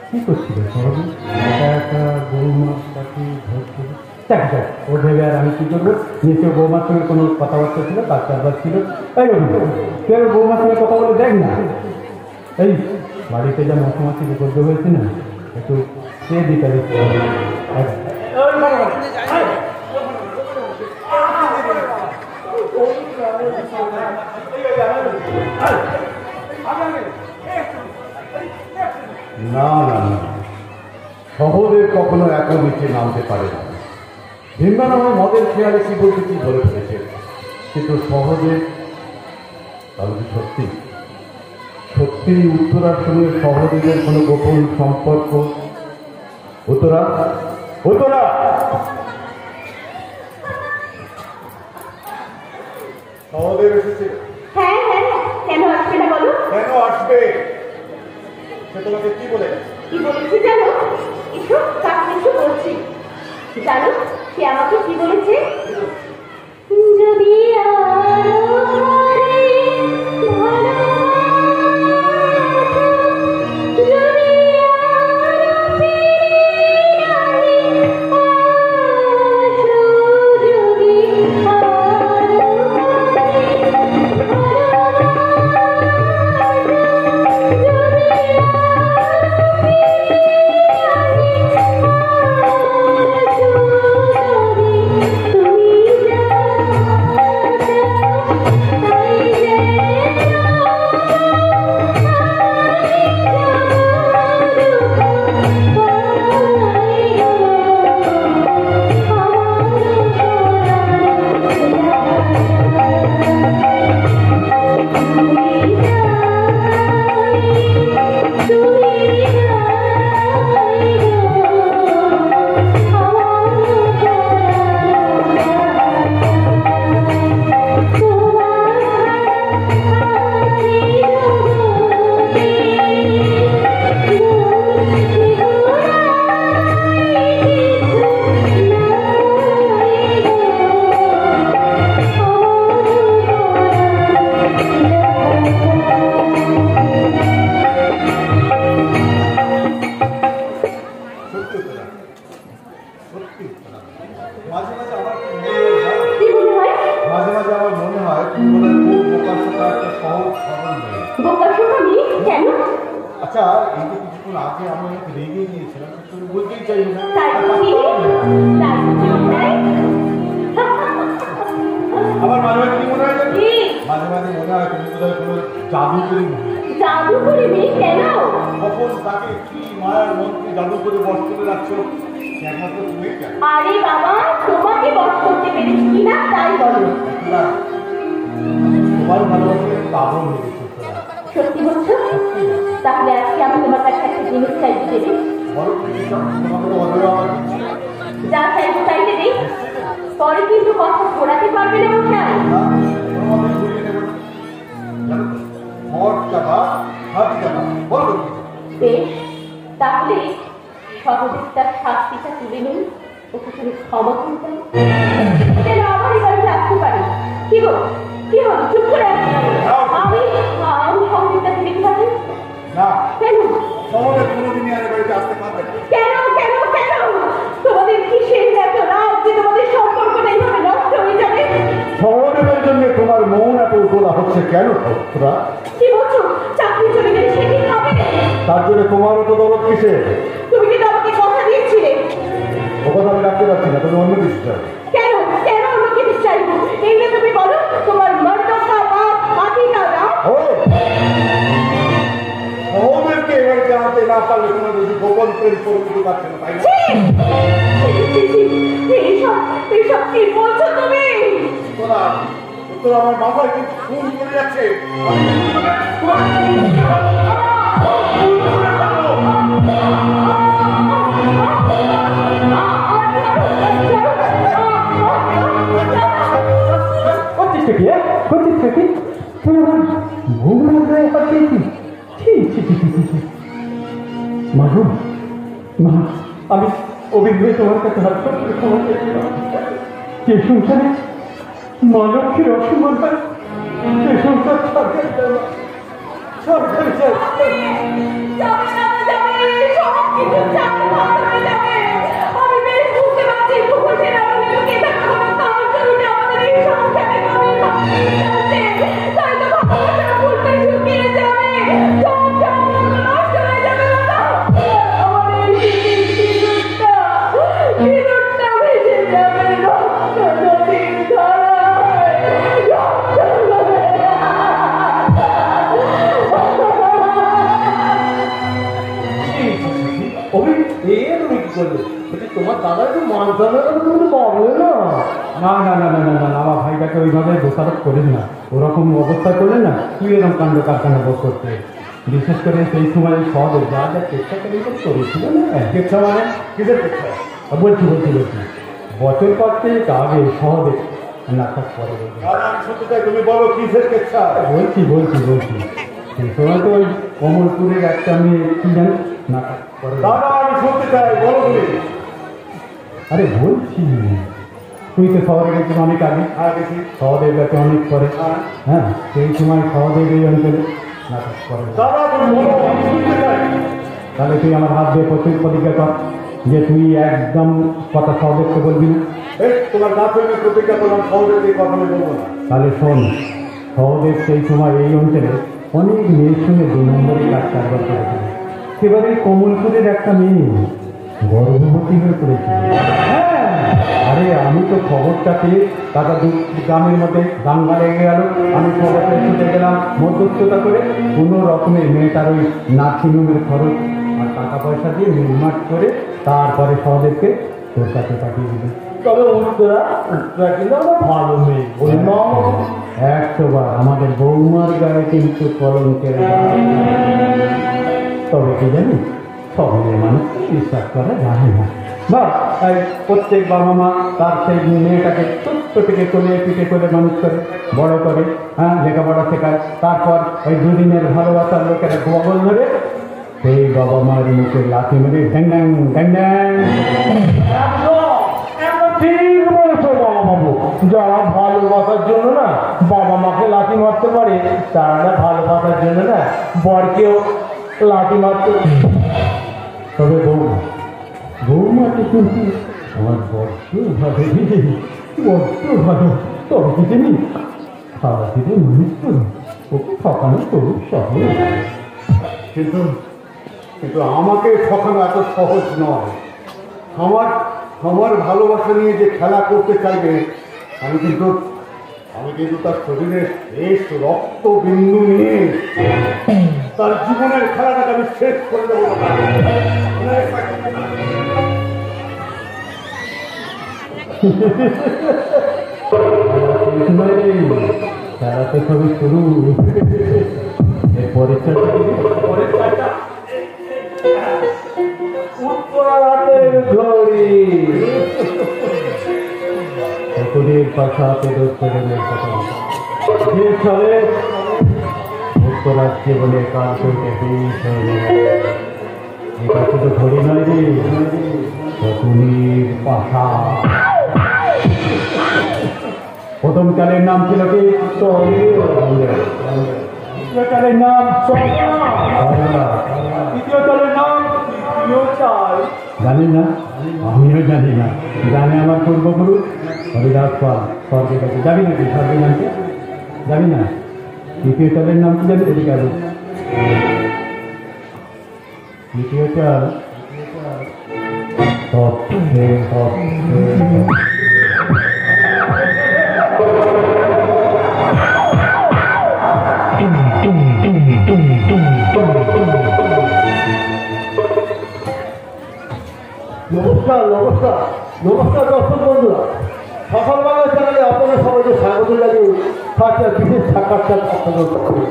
কি করছিল সহজে একা একা বৌমার সাথে ভর পুকুরে? দেখ দেখ, ও ভেবে আর আমি কি করবো? নিশ্চয় বৌমার সঙ্গে কোনো কথাবার্তা ছিল, তার চারবার ছিল। তাই তুই আর বৌমার সঙ্গে কথা বলে দেখ না। এই বাড়িতে যা মশামাছি বিপর্যয় হয়েছে না, একটু সে দিতে হবে। না না না, সহদেব কখনো এত নিচে নামতে পারে না। ভীমবান আমার মদের খেয়ালে কি বলতে কি বলে ফেলেছে, কিন্তু সহদেব তাহলে কি সত্যি সত্যি উত্তরার সঙ্গে সহদেবের কোনো গোপন সম্পর্ক? উত্তরা, উত্তরা, সহদেব এসেছে। হ্যাঁ হ্যাঁ, কেন আসবে না বলো? কেন আসবে? সে তোমাকে কি বলে? কি বলেছি জানো? এসো তাকে এসো বলছি। জানো সে আমাকে কি বলেছে? যদি আরো হারে ভালোবাসো, যদি আরো ফিরে আসো, যদি আরো ভালোবাসো, যদি মাঝে মাঝে আমার কি মনে হয় জানো? কি মনে হয়? মাঝে মাঝে আমার মনে হয় তুমি মনে হয় খুব বোকার সাথে একটা সহজ সরল মেয়ে। বোকার শোনা নেই কেন? আচ্ছা এই যে কিছুক্ষণ আগে আমি অনেক রেগে গিয়েছিলাম তুমি বলতেই চাইবে না। তাই আর বুঝি? তাই বুঝি তাই? আমার মাঝে মাঝে কি মনে হয় জানো? কি? মাঝে মাঝে মনে হয় তুমি বোধহয় কোনো জাদু করে জাদু করে মেয়ে কেন? কখন তাকে কি মায়ার মন্ত্রে জাদু করে বস করে রাখছো একমাত্র তুমি কেন? আরে বাবা, তোমাকে বস করতে পেরেছি কিনা তাই বলো। না, তোমার ভালোবাসে পাগল হয়ে গেছে তোরা। সত্যি বলছো? তাহলে আজকে আমি তোমার কাছে একটা জিনিস চাইতে দেবে। বলো তুমি চাও, তোমাকে তো অধৈর্য আমার দিচ্ছি। যা চাইতে চাইতে দিই, পরে কিন্তু কথা ঘোরাতে পারবে না কোথায়। না, তোমাকে ঘুরিয়ে নেবো না। জানো তো, মদ চাপা, হাতি চাপা, বলো কি? বেশ, তাহলে সহজে তার শাস্তিটা তুলে নিন, ওকে তুমি ক্ষমা করতেন যেন আমার এবারে রাখতে পারি। কি গো, কি হল, চুপ করে আছো? আমি সহযোগিতা ফিরে কিভাবে? না, কেন শহরে কোনোদিনই আর এ বাড়িতে আসতে পারবে না। কেন কেন কেন? তোমাদের কিসের এত রাগ যে তোমাদের সম্পর্কটা এইভাবে নষ্ট হয়ে যাবে? শহরের জন্য তোমার মন এত উতলা হচ্ছে কেন তোরা? কি বলছো? চাকরি চলে গেলে সে কি খাবে? তার জন্য তোমারও তো দরদ কিসে? তুমি কিন্তু আমাকে কথা দিয়েছিলে। ও কথা আমি রাখতে পারছি না, তুমি অন্য কিছু চাও। কেন কেন অন্য কিছু চাইবো? এই যে তুমি বলো তোমার মর্যাদা বা মাটিটা দাও। ও শহরকে এ বাড়িতে আনতে না পারলে তোমার যদি গোপন প্রেম করে দিতে পারছে না, তাই না? এইসব কি বলছো তুমি? তোরা তোরা আমার মাথায় কিন্তু খুন করে যাচ্ছে। করছিস কি? করছিস কি? তুই আমার ঘুমের গায়ে পাঠিয়েছিস? মাগো, মা, আমি অভিজ্ঞ তোমার কাছে হাত করে ক্ষমা চেয়েছিলাম। যে সংসারে মা লক্ষ্মীর অসম্মান হয়, সে সংসার সরকার চায় না। সরকার চায় আমি বেশ বুঝতে পারছি ভূষণ আমাদের লোকে কোনো কাজ করতে আমাদের এই সংসারে কোনো তাই তো ভালোবাসা ভুলতে শুকিয়ে যাবে, সব সম্পর্ক নষ্ট হয়ে যাবে। আমাদের সিঁদুরটা ভেসে যাবে রক্ত নদীর ধারায়, রক্ত অভি এ তুমি কি করলে? বলছি তোমার দাদা একটু মানসানের কথা তুমি পারবে না। না না না না না না আমার ভাইটাকে ওইভাবে দোষারোপ করিস না। ওরকম অবস্থা করলে না তুই এরকম কাণ্ড কারখানা বোধ করতে। বিশেষ করে সেই সময় সব যা যা চেষ্টা করে করেছিল না, কেচ্ছা মানে কিসের কেচ্ছা? বলছি বছর পাঁচেক আগে সহজে নাটক করে দাদা আমি শুনতে চাই, তুমি বলো কিসের কেচ্ছা? বলছি সেই সময় তো ওই কমলপুরের একটা মেয়ে কি জানি নাটক করে। দাদা আমি শুনতে চাই, বলো তুমি। আরে বলছি, তুই তো শহরে গেছিস অনেক আগে, হ্যাঁ দেখি। সহদেব গেছে অনেক পরে। হ্যাঁ। হ্যাঁ, সেই সময় সহদেব এই অঞ্চলে নাটক করে। দাদা তুমি বলো, আমি শুনতে চাই। তাহলে তুই আমার হাত দিয়ে প্রতিজ্ঞা কর যে তুই একদম কথা সহদেবকে বলবি না। এই তোমার না শুনে প্রতিজ্ঞা করলাম সহজে এই কথা আমি বলবো না। তাহলে শোন, সহদেব সেই সময় এই অঞ্চলে অনেক মেয়ের সঙ্গে 2 নম্বরে কাজ কারবার করেছিল। সেবারে কমলপুরের একটা মেয়ে গর্ভবতী হয়ে পড়েছিল। হ্যাঁ, আরে আমি তো খবরটা পেয়ে তারা গ্রামের মধ্যে দাঙ্গা লেগে গেল। আমি খবরটা ছুটে গেলাম মধ্যস্থতা করে, কোনো রকমের মেয়েটার ওই নার্সিংহোমের খরচ আর টাকা পয়সা দিয়ে নির্মাণ করে তারপরে সহদেবকে তোর কাছে পাঠিয়ে দিল। তবে উত্তরা কিন্তু আমার ভালো মেয়ে, ওই মা 100 বার আমাদের বৌমার গায়ে কিন্তু কলঙ্কের দাগ। তবে কি জানি শহরের মানুষ বিশ্বাস করা যায় না। বা প্রত্যেক বাবা মা তার সেই মেয়েটাকে ছোট্ট থেকে কোলে পিঠে করে মানুষ করে বড় করে, হ্যাঁ, লেখাপড়া শেখায়। তারপর ওই 2 দিনের ভালোবাসার লোকেরা বগল ধরে সেই বাবা মার মুখে লাথি মেরে ড্যাং ড্যাং ড্যাং ড্যাং। ঠিক বলেছো বাবা বাবু। যারা ভালোবাসার জন্য না বাবা মাকে লাথি মারতে পারে, তারা না ভালোবাসার জন্য না বরকেও লাথি মারতে। তবে বৌমাকে কিন্তু আমার বড্ড ভালো বড্ড ভালো তবে কি জানি সারাদিনে মানুষ তো ওকে ঠকানো তো সহজ কিন্তু কিন্তু আমাকে ঠকানো এত সহজ নয়। আমার ভালোবাসা নিয়ে যে খেলা করতে চাইবে আমি কিন্তু তার শরীরের শেষ রক্ত বিন্দু নিয়ে তার জীবনের খেলাটাকে আমি শেষ করে দেবো। খেলা তো সবই শুরু এরপরে উত্তরাতের ঘড়ি সকলের পাশাতে যে চলে উত্তরাজ্যে বলে কাল করতে এটা শুধু ঘড়ি নয় রে শকুনির পাশা। প্রথম কালের নাম ছিল কি দ্বিতীয় কালের নাম তৃতীয় কালের নাম জানি না, আমিও জানি না। জানে আমার পূর্বপুরুষ হরিদাস পাল স্বর্গের কাছে। যাবি নাকি স্বর্গে জানতে? যাবি না? তৃতীয় চালের নাম কি জানি? এদিকে আসবে। তৃতীয় চাল নমস্কার নমস্কার নমস্কার দর্শক বন্ধুরা, সকাল বাংলা চ্যানেলে আপনারা সবাইকে স্বাগত জানিয়ে একটা বিশেষ সাক্ষাৎকার আপনাদের করি।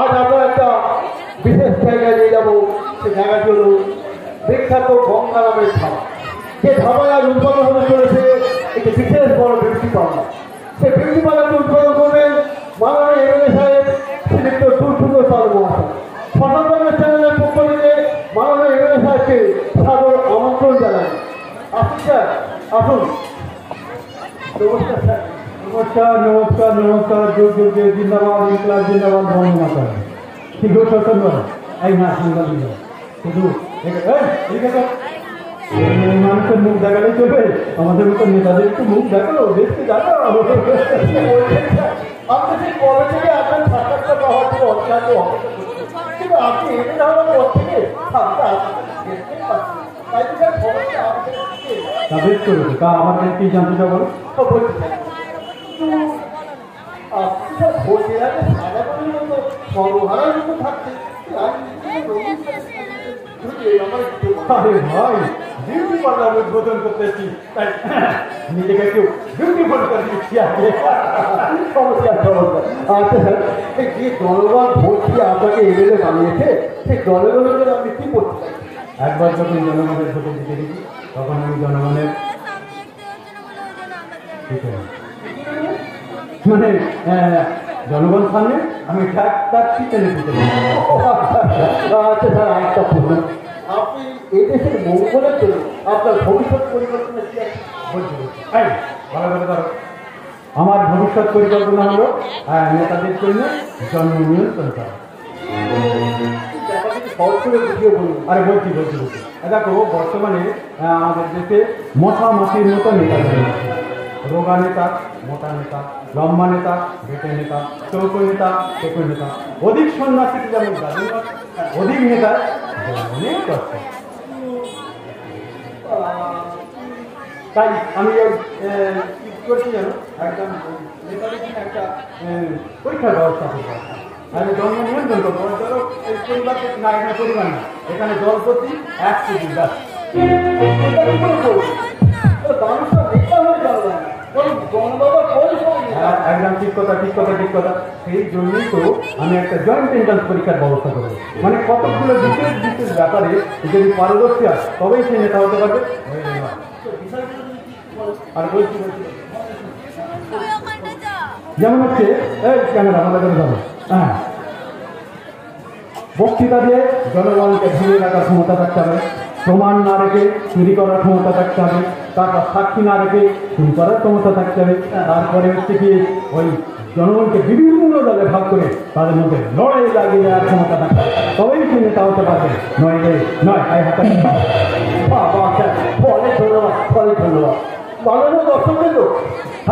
আজ আমরা একটা বিশেষ জায়গায় নিয়ে যাবো। সে জায়গাটি হল বিখ্যাত গঙ্গা নামের ধাবা। যে ধাবায় আজ উদ্বোধন হতে চলেছে একটি বিশেষ বড় বিউটি পার্লার। সে বিউটি পার্লারকে উদ্বোধন করবেন মাননীয় এমএলএ সাহেব শ্রীযুক্ত সুন্দর পাল মহাশয়। সকাল বাংলা চ্যানেলের পক্ষ থেকে মাননীয় এমএলএ সাহেবকে সাদর আমন্ত্রণ জানাই। আসুন স্যার, আসুন। নমস্কার স্যার। নমস্কার নমস্কার নমস্কার। যুগ যুগে জিন্দাবাদ, ইনকলাব জিন্দাবাদ, বন্ধ মাতা। ঠিক সচন্দ্র এই না সুন্দর শুধু মানুষের মুখ দেখালে চলবে? আমাদের মতো নেতাদের একটু মুখ দেখালো, দেখতে দেখালো। আপনি সেই কবে থেকে আপনার সাক্ষাৎকার পাওয়ার জন্য অত্যান্ত কিন্তু আপনি এমনি না হওয়ার পর থেকে তা বেশ করেছে। তা আমাদের কি জানতে চাও বলো? আরে ভাই, বিউটি পার্লার উদ্বোধন করতেছি, তাই নিজেকে একটু বিউটিফুল করে দিচ্ছি। আচ্ছা স্যার, যে জনগণ ভোট দিয়ে আপনাকে এমএলএ বানিয়েছে সেই জনগণের জন্য আপনি কি করতে চান? একবার যখন জনগণের ভোটে জিতে দিচ্ছি তখন আমি জনগণের মানে জনগণ সামনে আমি তার পিছনে পিছনে। আচ্ছা স্যার, আরেকটা প্রশ্ন, আপনি এই দেশের মঙ্গলের জন্য আপনার ভবিষ্যৎ পরিকল্পনা কি আছে বলতে ভালো করে ধরো। আমার ভবিষ্যৎ পরিকল্পনা হলো নেতাদের জন্য জন্ম নিয়ন্ত্রণ করা। সহজ করে বুঝিয়ে বলুন। আরে বলছি দেখো, বর্তমানে আমাদের দেশে মশা মাছির মতো নেতা আছে। রোগা নেতা, মোটা নেতা, লম্বা নেতা, বেটে নেতা, চৌকো নেতা, টেকো নেতা, অধিক সন্ন্যাসী যেমন জাদুঘর, অধিক নেতা অনেক কষ্ট। তাই আমি কি করছি জানো, একদম নেতাদের জন্য একটা পরীক্ষার ব্যবস্থা করবো। আমি জন্ম নিয়ন্ত্রণ করবো। ধরো এই পরিবার না, এখানে পরিবার না, এখানে দল প্রতি 1 কেজি গাছ। একদম ঠিক কথা। সেই জন্যই তো আমি একটা জয়েন্ট এন্ট্রান্স পরীক্ষার ব্যবস্থা করবো। মানে কতগুলো বিশেষ ব্যাপারে যদি পারদর্শী হয় তবেই সে নেতা হতে পারবে। আর বলছি যেমন হচ্ছে এই ক্যামেরা ভালো করে ধরো। হ্যাঁ, বক্তৃতা দিয়ে জনগণকে ভেঙে রাখার ক্ষমতা থাকতে হবে, প্রমাণ না রেখে চুরি করার ক্ষমতা থাকতে হবে, তারপর সাক্ষী না রেখে চুরি করার ক্ষমতা থাকতে হবে, তারপরে হচ্ছে কি ওই জনগণকে বিভিন্ন দলে ভাগ করে তাদের মধ্যে লড়াই লাগিয়ে দেওয়ার ক্ষমতা থাকতে হবে, তবেই সে নেতা হতে পারবে। নয় আই হাতে বলে মাননীয় দর্শক দিল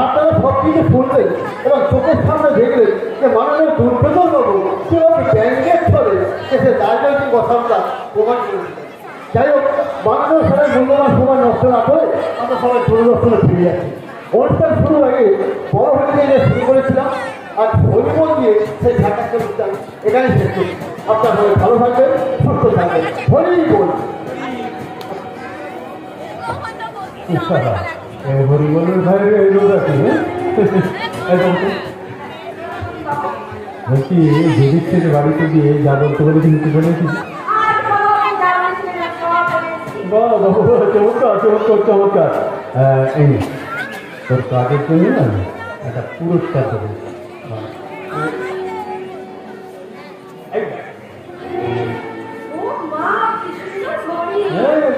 আপনারা সব কিছু শুনলেন এবং চোখের সামনে দেখলেন যে মাননীয় দুর্বেদন বাবু কিভাবে ব্যাংকের ছলে এসে রাজনৈতিক কথাটা প্রকাশ করেছেন। যাই হোক, মাননীয় সবাই মূল্যবান সময় নষ্ট না করে আমরা সবাই দূরদর্শনে ফিরে যাচ্ছি। অনুষ্ঠান শুরুর আগে বড় হরিকে যে শুরু করেছিলাম আর হরিমল দিয়ে সেই ঢাকাকে এখানে শেষ করছি। আপনার সবাই ভালো থাকবেন, সুস্থ থাকবেন। হরি বল। হরিবলের ভাই রোজ আছে বলছি যেদিক থেকে বাড়িতে গিয়ে যা বলতে বলে কিন্তু বলেছি। চমৎকার চমৎকার চমৎকার। এই তোর কাজের জন্য না একটা পুরস্কার দেবো।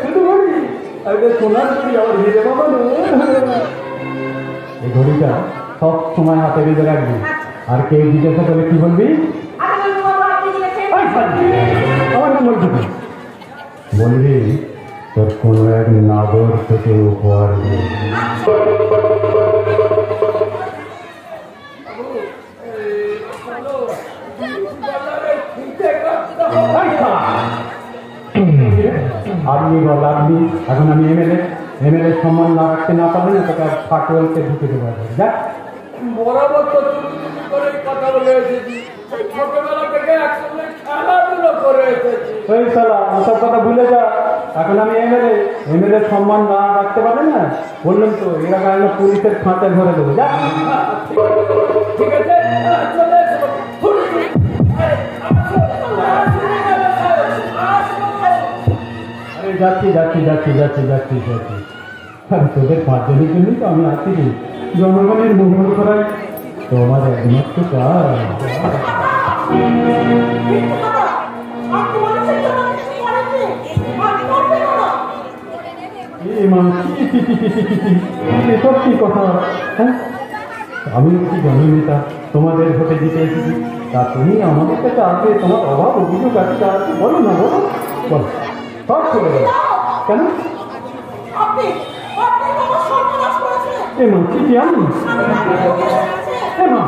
শুধু ঘড়ি সোনার ঘড়ি আমার হিরে বাবা। এই ঘড়িটা সব সময় হাতে বেঁধে রাখবি, আর কেউ জিজ্ঞাসা করে কি বলবি? আমার নম্বর দিবি, বলবি তোর কোনো এক নাগর থেকে উপহার নেই। আপনি বল আপনি এখন আমি এমএলএ সম্মান না রাখতে না পারলে না তোকে ফাটওয়ালকে ঢুকে দেবো। যাক বরাবর তো করে কথা বলে এসেছি, ছোটবেলা থেকে একসঙ্গে খেলাধুলো করে এসেছি। ওই শালা ওসব কথা ভুলে যা। এখন আমি এমএলএ সম্মান না রাখতে পারলে না বললাম তো এরা কারণে পুলিশের খাঁচায় ধরে দেবো। যা ঠিক আছে, চলে এসো। আরে যাচ্ছি যাচ্ছি যাচ্ছি যাচ্ছি যাচ্ছি যাচ্ছি। আরে তোদের পাঁচজনের জন্যই তো আমি আসছি, জনগণের মঙ্গল করাই তো আমার একমাত্র কাজ। এসব কি কথা? হ্যাঁ, আমি কি জননেতা তোমাদের ভোটে জিতে এসেছি, তা তুমি আমাদের কাছে আসবে তোমার অভাব অভিযোগ আছে, তা আছে বলো না, বলো বলো, সব চলে গেল কেন? এ মা কি কি আমি এ মা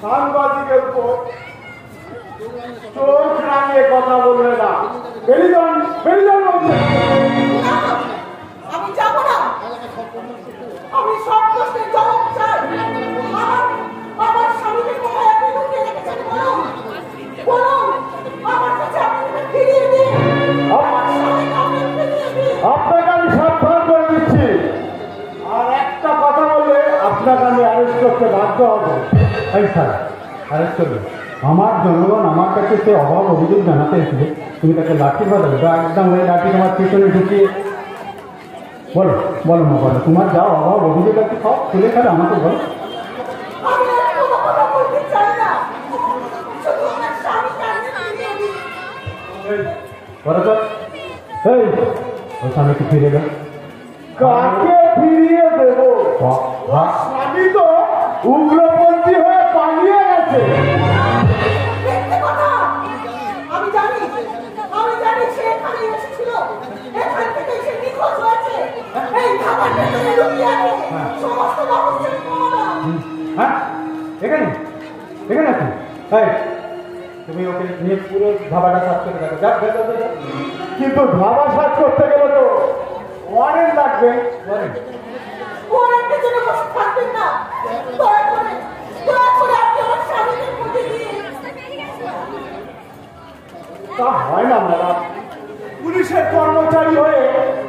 সাংবাদিকের উপর চোখ রাঙিয়ে কথা বলবে না। বেরিজন বেরিজন বলছে আমি যাব না, আমি সব প্রশ্নের জবাব চাই। আমার স্বামীকে কোথায় আপনি লুকিয়ে রেখেছেন বলুন, বলুন আমার কাছে আপনি ফিরিয়ে দিন। আমার স্বামীকে আপনি ফিরিয়ে দিন। আপনাকে আমি সাবধান করে দিচ্ছি, আর একটা কথা বললে আপনাকে আমি অ্যারেস্ট করতে বাধ্য হবো। এই স্যার আরেস্ট করবে? আমার জনগণ আমার কাছে সে অভাব অভিযোগ জানাতে এসেছে, তুমি তাকে লাঠি বাজাবে? একদম ওই লাঠি তোমার পিছনে ঢুকিয়ে বলো বলো মা বলো, তোমার যা অভাব অভিযোগ আছে সব খুলে ফেলে আমাকে বলো। আমি আর কোনো কথা বলতে চাই না, শুধু আমার স্বামীকে আপনি ফিরিয়ে দিন। এই ওই স্বামীকে ফিরে গেল। কাকে ফিরিয়ে দেবো? স্বামী তো উগ্রপন্থী হয়ে পালিয়ে গেছে। মিথ্যে কথা। আমি জানি সে এখানে এসেছিল, এখান থেকে সে নিখোঁজ হয়েছে। এই খাবার ভেতরে লুকিয়ে আছে সমস্ত ব্যবস্থার প্রমাণ। হ্যাঁ এখানে এখানে আছে। এই তুমি ওকে নিয়ে পুরো ধাবাটা সাফ করে দেখো। যাক দেখো দেখো। কিন্তু ধাবা সাজ করতে গেলে তো ওয়ারেন্ট লাগবে। ওনার পেছনে বসে থাকবেন না, দয়া করে আপনি আমার স্বামীকে খুঁজে দিন। তা হয় না ম্যাডাম, পুলিশের কর্মচারী হয়ে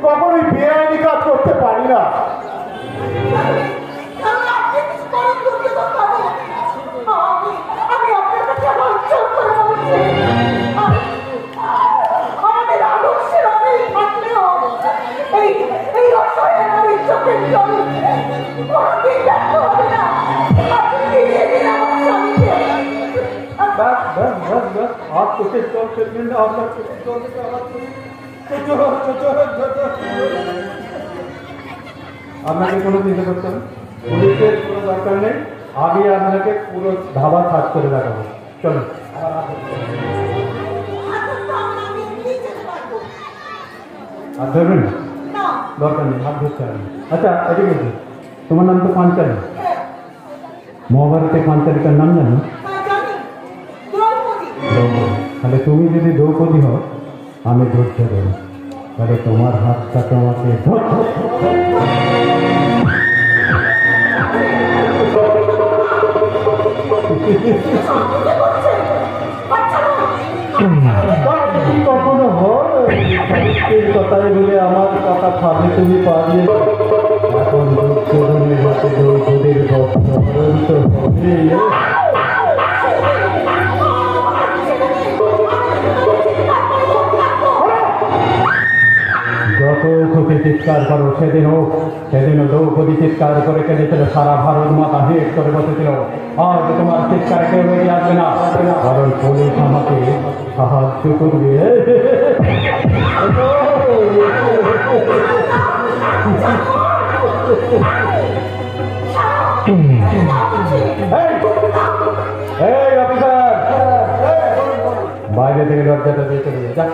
কখনোই বেআইনি কাজ করতে পারি না। তাহলে আপনি কিছু করেন দুর্যোগ পাবো। আমি আপনার কাছে আমার উচ্চারণ করে বলছি, আমাদের আদর্শের অনেক থাকলেও এই অসহায় নারীর চোখের জল কোনদিন ব্যর্থ হবে না। আপনি ফিরিয়ে দিন আমার স্বামীকে। ব্যাস ব্যাস ব্যাস ব্যাস আর চোখের জল ফেলবেন না, আপনার চোখের জল থেকে আমার আপনাকে কোনো চিন্তা করতে হবে? পুলিশের কোনো দরকার নেই, আমি আপনাকে পুরো ধাবা সার্চ করে দেখাবো। চলুন আমার হাতে আমি এমনি যেতে পারবো হাত ধরবেন না? না। দরকার নেই, হাত ধরতে হবে না। আচ্ছা এদিকে এসো। তোমার নাম তো পাঞ্চালী, হ্যাঁ, মহাভারতে পাঞ্চালিকার নাম জানো? হ্যাঁ, জানি। দ্রৌপদী। তাহলে তুমি যদি দ্রৌপদী হও, আমি ধৈর্য দেবো, তাহলে তোমার হাতটা তোমাকে কখনো হয় কথাই বলে আমার কথা ভাবে তুমি পারিয়ে এখন দুর্যোধনের হাতে দ্রৌপদীর বস্ত্রহরণ তো হবেই। যত খুশি চিৎকার করো, সেদিনও দ্রৌপদী চিৎকার করে কেঁদেছিল, সারা ভারত মাথা হেট করে বসেছিল। আজ তোমার চিৎকার কেউ বেরিয়ে আসবে না, কারণ পুলিশ আমাকে সাহায্য করবে। এই অফিসার, বাইরে থেকে দরজাটা দিয়ে চলে যা।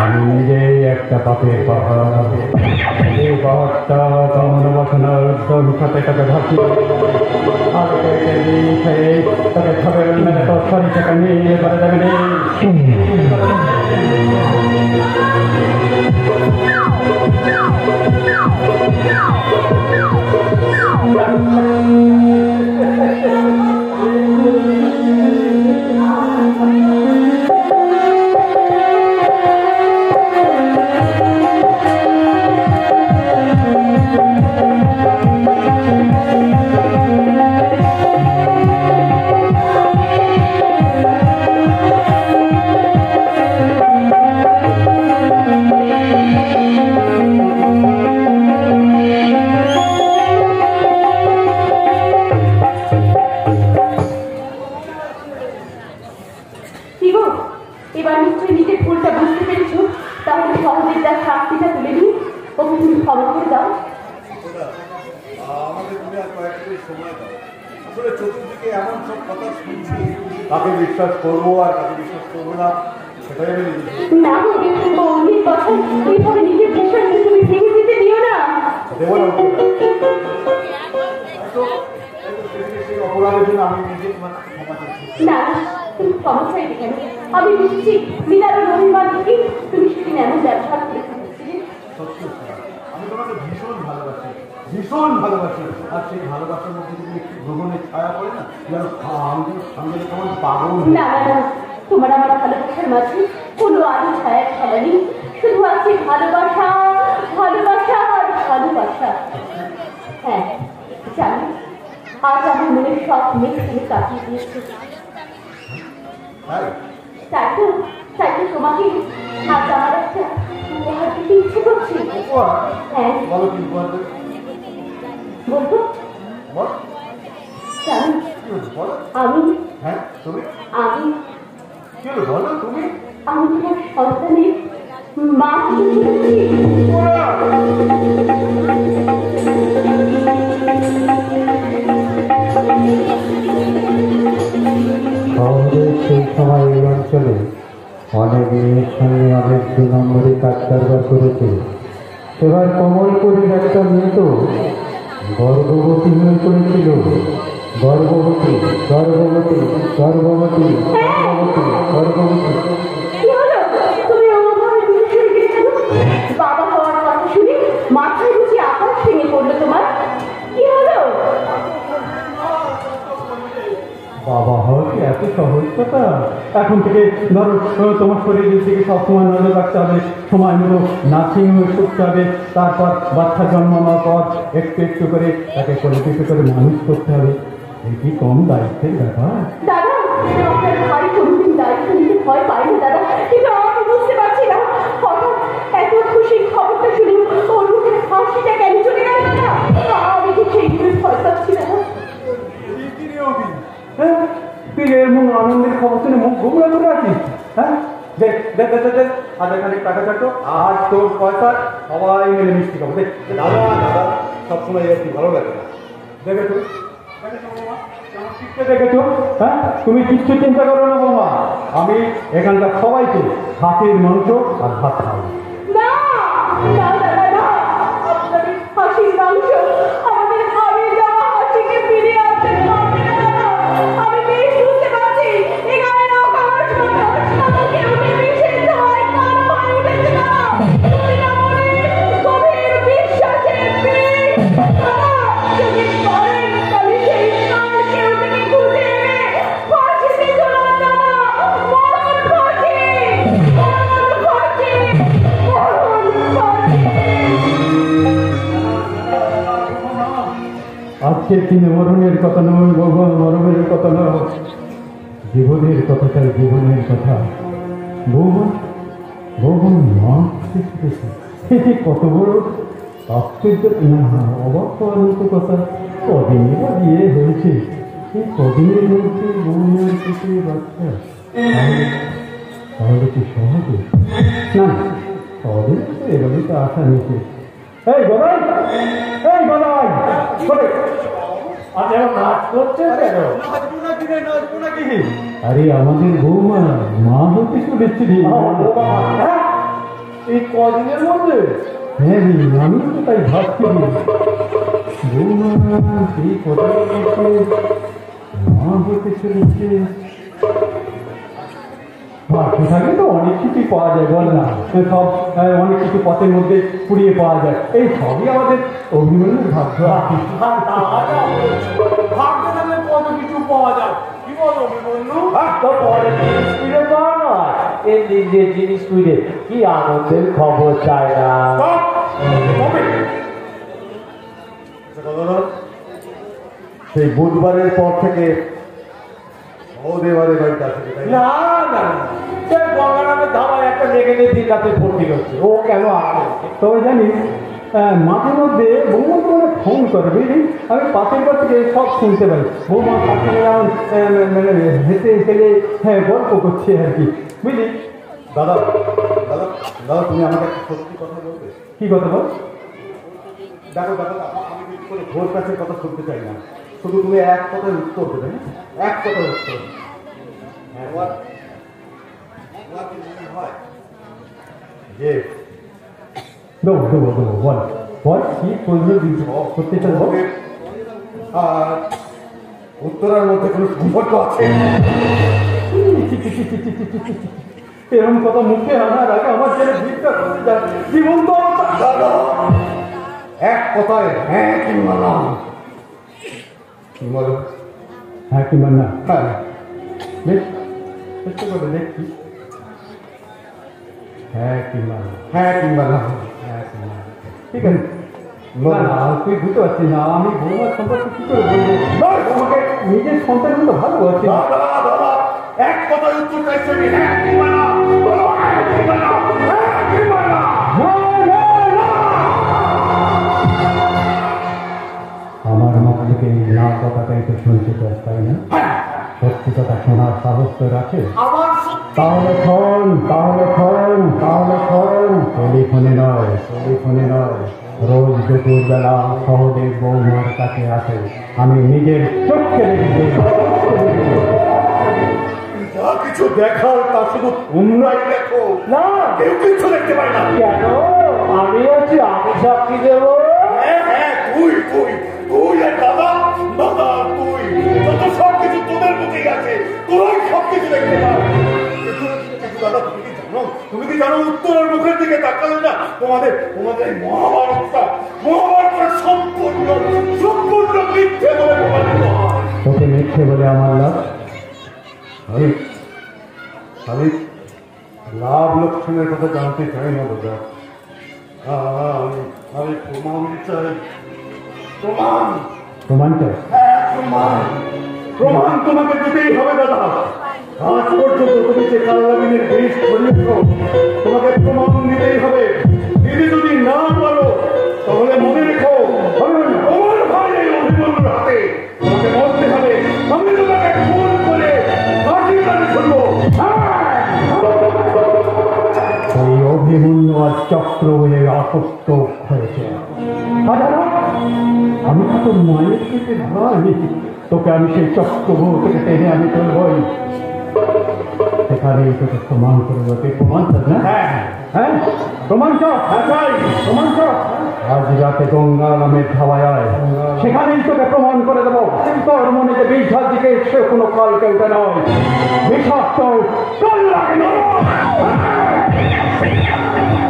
আমি নিজেই একটা পাপের পাহাড়, এই পাহাড়টা বাসনার সাথে তাকে ভাবছি, তাকে খাবে মেলে তো সরি টাকা নিয়ে এবারে যাবে নেই। এবার নিশ্চয়ই নিজের ভুলটা বুঝতে পেরেছ, তাহলে সহজে তার শাস্তিটা তুলে নিই, ওকে তুমি ক্ষমা করে দাও। আমাকে তুমি আর কয়েকটা সময় দাও। আসলে চতুর্দিকে এমন সব কথা শুনছি, কাকে বিশ্বাস করবো আর কাকে বিশ্বাস করবো না সেটাই আমি নিজে না গো, অন্যের কথা এইভাবে নিজের বিশ্বাস তুমি ভেঙে দিতে দিও না। দেবো না। সেই অপরাধের জন্য আমি নিজে তোমার ক্ষমা চাইছি। না, তুমি ক্ষমা চাইবে কেন? আমি বুঝছি মিনার রবিবার থেকে তুমি সেদিন এমন ব্যবহার করেছিলে। সত্যি আমি তোমাকে ভীষণ ভালোবাসি, ভীষণ ভালোবাসি। আর সেই ভালোবাসার মধ্যে যদি একটু ভ্রমণের ছায়া পড়ে না, যেন আমি কেমন পাগল। না না না, তোমার আমার ভালোবাসার মাঝে কোনো আলো ছায়ার খেলা নেই, শুধু আছে ভালোবাসা, ভালোবাসা আর ভালোবাসা। হ্যাঁ জানি, আজ আমার মনের সব মেঘ তুমি কাটিয়ে দিয়েছো। তাই তো তোমাকে আজ আমার একটা উপহার দিতে ইচ্ছে করছে। হ্যাঁ বলো কি উপহার দেবে? বলতো বল জানি বলো। আমি হ্যাঁ তুমি আমি কি হলো বলো তুমি? আমি তোমার সন্তানের মা হতে চলেছি। আমাদের সেই সময় এই অঞ্চলে অনেক মেয়ের সঙ্গে অনেক 2 নম্বরে কাজ কারবার করেছে। এবার কমলপুরের একটা মেয়ে তো গর্ভবতী হয়ে পড়েছিল। গর্ভবতী গর্ভবতী গর্ভবতী গর্ভবতী গর্ভবতী। কি হলো? তুমি ওভাবে বিরক্ত হয়ে গেছো কেন? বাবা হওয়ার কথা শুনে মাথায় বুঝি আকাশ ভেঙে পড়লো তোমার? কি হলো? বাবা হওয়া কি এত সহজ কথা? এখন থেকে ধরো তোমার শরীরের দিকে সবসময় নজর রাখতে হবে, সময় মতো নার্সিং হোমে ছুটতে হবে, তারপর বাচ্চা জন্মানোর পর একটু একটু করে তাকে পরিচিত করে মানুষ করতে হবে। এই কি কম দায়িত্বের ব্যাপার? দাদা, আপনার ভাই কোনোদিন দায়িত্ব নিতে ভয় পায় না দাদা, কিন্তু আমি বুঝতে পারছি না হ্যাঁ দে দে দে দে আধা খানিক টাকা চাটো আর তোর পয়সা সবাই মিলে মিষ্টি খাবো দে। দাদা দাদা সবসময় আর কি ভালো লাগে না। দেখেছো দেখেছো? হ্যাঁ তুমি কিচ্ছু চিন্তা করো না বৌমা, আমি এখানকার সবাইকে হাতির মাংস আর ভাত খাবো। না না দাদা না, আপনাদের হাসির মাংস আমাদের হারিয়ে যাওয়া হাসিকে ফিরিয়ে আনতে পারবে না দাদা। আমি বেশ বুঝতে পারছি এই গানের আকাশ আমাকে উঠে মিশে যায়, কান ভাই উঠেছে না। তুমি আমার গভীর বিশ্বাসের বীজ। দাদা, যদি পারেন তাহলে সেই কানকে উঠে খুঁজে এনে ফাঁসিতে ঝোলান দাদা। মরণ ফাঁসি, মরণ ফাঁসি, মরণ ফাঁসি। আজকের দিনে মরণের কথা নয় বৌমা, মরণের কথা নয়, জীবনের কথা, তার জীবনের কথা। বৌমা বৌমা মা এটি কত বড় আশ্চর্য না, অবাক হওয়ার মতো কথা। কদিনই বা বিয়ে হয়েছে, এই কদিনের মধ্যে বৌমার কিছু বাচ্চা, তাহলে কি সহজে না? কদিন তো এভাবে তো আশা নিচে। এই গদাই, এই গদাই, আর এরকম নাচ করছে কেন? আরে আমাদের বৌমা মা হতে চলেছে রে। হ্যাঁ, এই কদিনের মধ্যে? হ্যাঁ রে, আমি তো তাই ভাবছি রে। বৌমা সেই কদিনের মধ্যে মা হতে চলেছে। ভাগ্য থাকে তো অনেক কিছুই পাওয়া যায়, বল না? সব অনেক কিছু পথের মধ্যে কুড়িয়ে পাওয়া যায়, এই সবই আমাদের অভিমন্যুর ভাগ্য। ভাগ্য থাকলে কত কিছু পাওয়া যায়, কি বলো অভিমন্যু? তো পরের জিনিস ফিরে পাওয়া নয়, এই নিজের জিনিস ফিরে কি আনন্দের খবর চাই না। সেই বুধবারের পর থেকে সহদেবারের বাড়িতে আসে তাই না? না না না, সে গঙ্গারামের ধাবায় একটা নেগেটিভ দিন রাতে ভর্তি করছে, ও কেন আসে? তো জানিস মাঝে মধ্যে বৌমা তো মানে ফোন করে বুঝলি, আমি পাশের ঘর থেকে সব শুনতে পাই। বৌমা পাশে মানে হেঁটে হেঁটে হ্যাঁ গল্প করছে আর কি, বুঝলি? দাদা দাদা দাদা তুমি আমাকে একটা সত্যি কথা বলবে? কি কথা বল? দেখো দেখো আমি কিছু করে ভোর কাছের কথা শুনতে চাই না, শুধু তুমি এক কথার উত্তর দেবে, এক কথার উত্তর। যে দেবো দেবো দেবো, বল বল কি করবে করতে চাল বল। আর উত্তরার মধ্যে কোনো সম্পর্ক আছে? এরকম কথা মুখে আনার আগে আমার ছেলে ভিক্ষা করতে যায়, জীবন তো দাদা এক কথায় হ্যাঁ কিংবা না। কি বলো? হ্যাঁ কিংবা না? হ্যাঁ বেশ চেষ্টা করে দেখছি। হ্যাঁ কিংবা না, হ্যাঁ কিংবা না। হ্যাঁ কিংবা না, ঠিক আছে। না না তুই বুঝতে পারছিস না, আমি বৌমার সম্পর্কে কি করে বলবো? তোমাকে নিজের সন্তানের মতো ভালোবাসি। দাদা দাদা এক কথায় উত্তর চাইছি আমি, হ্যাঁ কিংবা না। বলো, হ্যাঁ কিংবা না, হ্যাঁ কিংবা না। আমার মুখ থেকে না কথাটাই তো শুনতে চাস তাই না? সত্যি কথা শোনার সাহস তো রাখে? তাহলে ফোন তাহলে ফোন তাহলে ফোন টেলিফোনে নয়, টেলিফোনে নয়, রোজ দুপুরবেলা সহদেব বৌমার কাছে আসে, আমি নিজের চোখে দেখি। যা কিছু দেখার তা শুধু তোমরাই দেখো, না কেউ কিছু দেখতে পায় না। কেন? আমি আছি, আমি সাক্ষী দেবো। হ্যাঁ হ্যাঁ তুই তুই তুই আর দাদা দাদা তুই, যত সব কিছু তোদের মুখেই আছে, তোরাই সব কিছু দেখতে পাও। দাদা তুমি কি জানো উত্তরের মুখের দিকে তাকালে না তোমাদের তোমাদের এই মহাভারতটা সম্পূর্ণ সম্পূর্ণ মিথ্যে বলে প্রমাণিত হয়। তোকে মিথ্যে বলে আমার লাভ? আমি লাভ লক্ষণের কথা জানতে চাই না দাদা, আমি প্রমাণ চাই। প্রমাণ প্রমাণ চাই? প্রমাণ প্রমাণ তোমাকে দিতেই হবে দাদা। আজ পর্যন্ত তুমি যে কাল্লাবিনের বিষ ছড়িয়েছ, তোমাকে প্রমাণ দিতেই হবে। দিদি যদি না পারো তাহলে মনে রেখো তোমার ভাই এই অভিমন্যুর হাতে তোমাকে মরতে হবে। আমি তোমাকে ফোন করে ফাঁসির কাছে শুনবো। চক্র হয়ে আসক্ত হয়েছে। আমি তো তোর মায়ের থেকে ভাই, তোকে আমি সেই চক্রভূ থেকে টেনে আমি তুলবই। সেখানেই তোকে প্রমাণ করে দেবে। প্রমাণ না? হ্যাঁ প্রমাণ চক, প্রমাণ চক। আজ রাতে গঙ্গা নামের ধাওয়ায় সেখানেই তোকে প্রমাণ করে দেবো তোর মনে যে বিশাল দিকে সে কোনো কালকে উঠে নয়, বিষাক্ত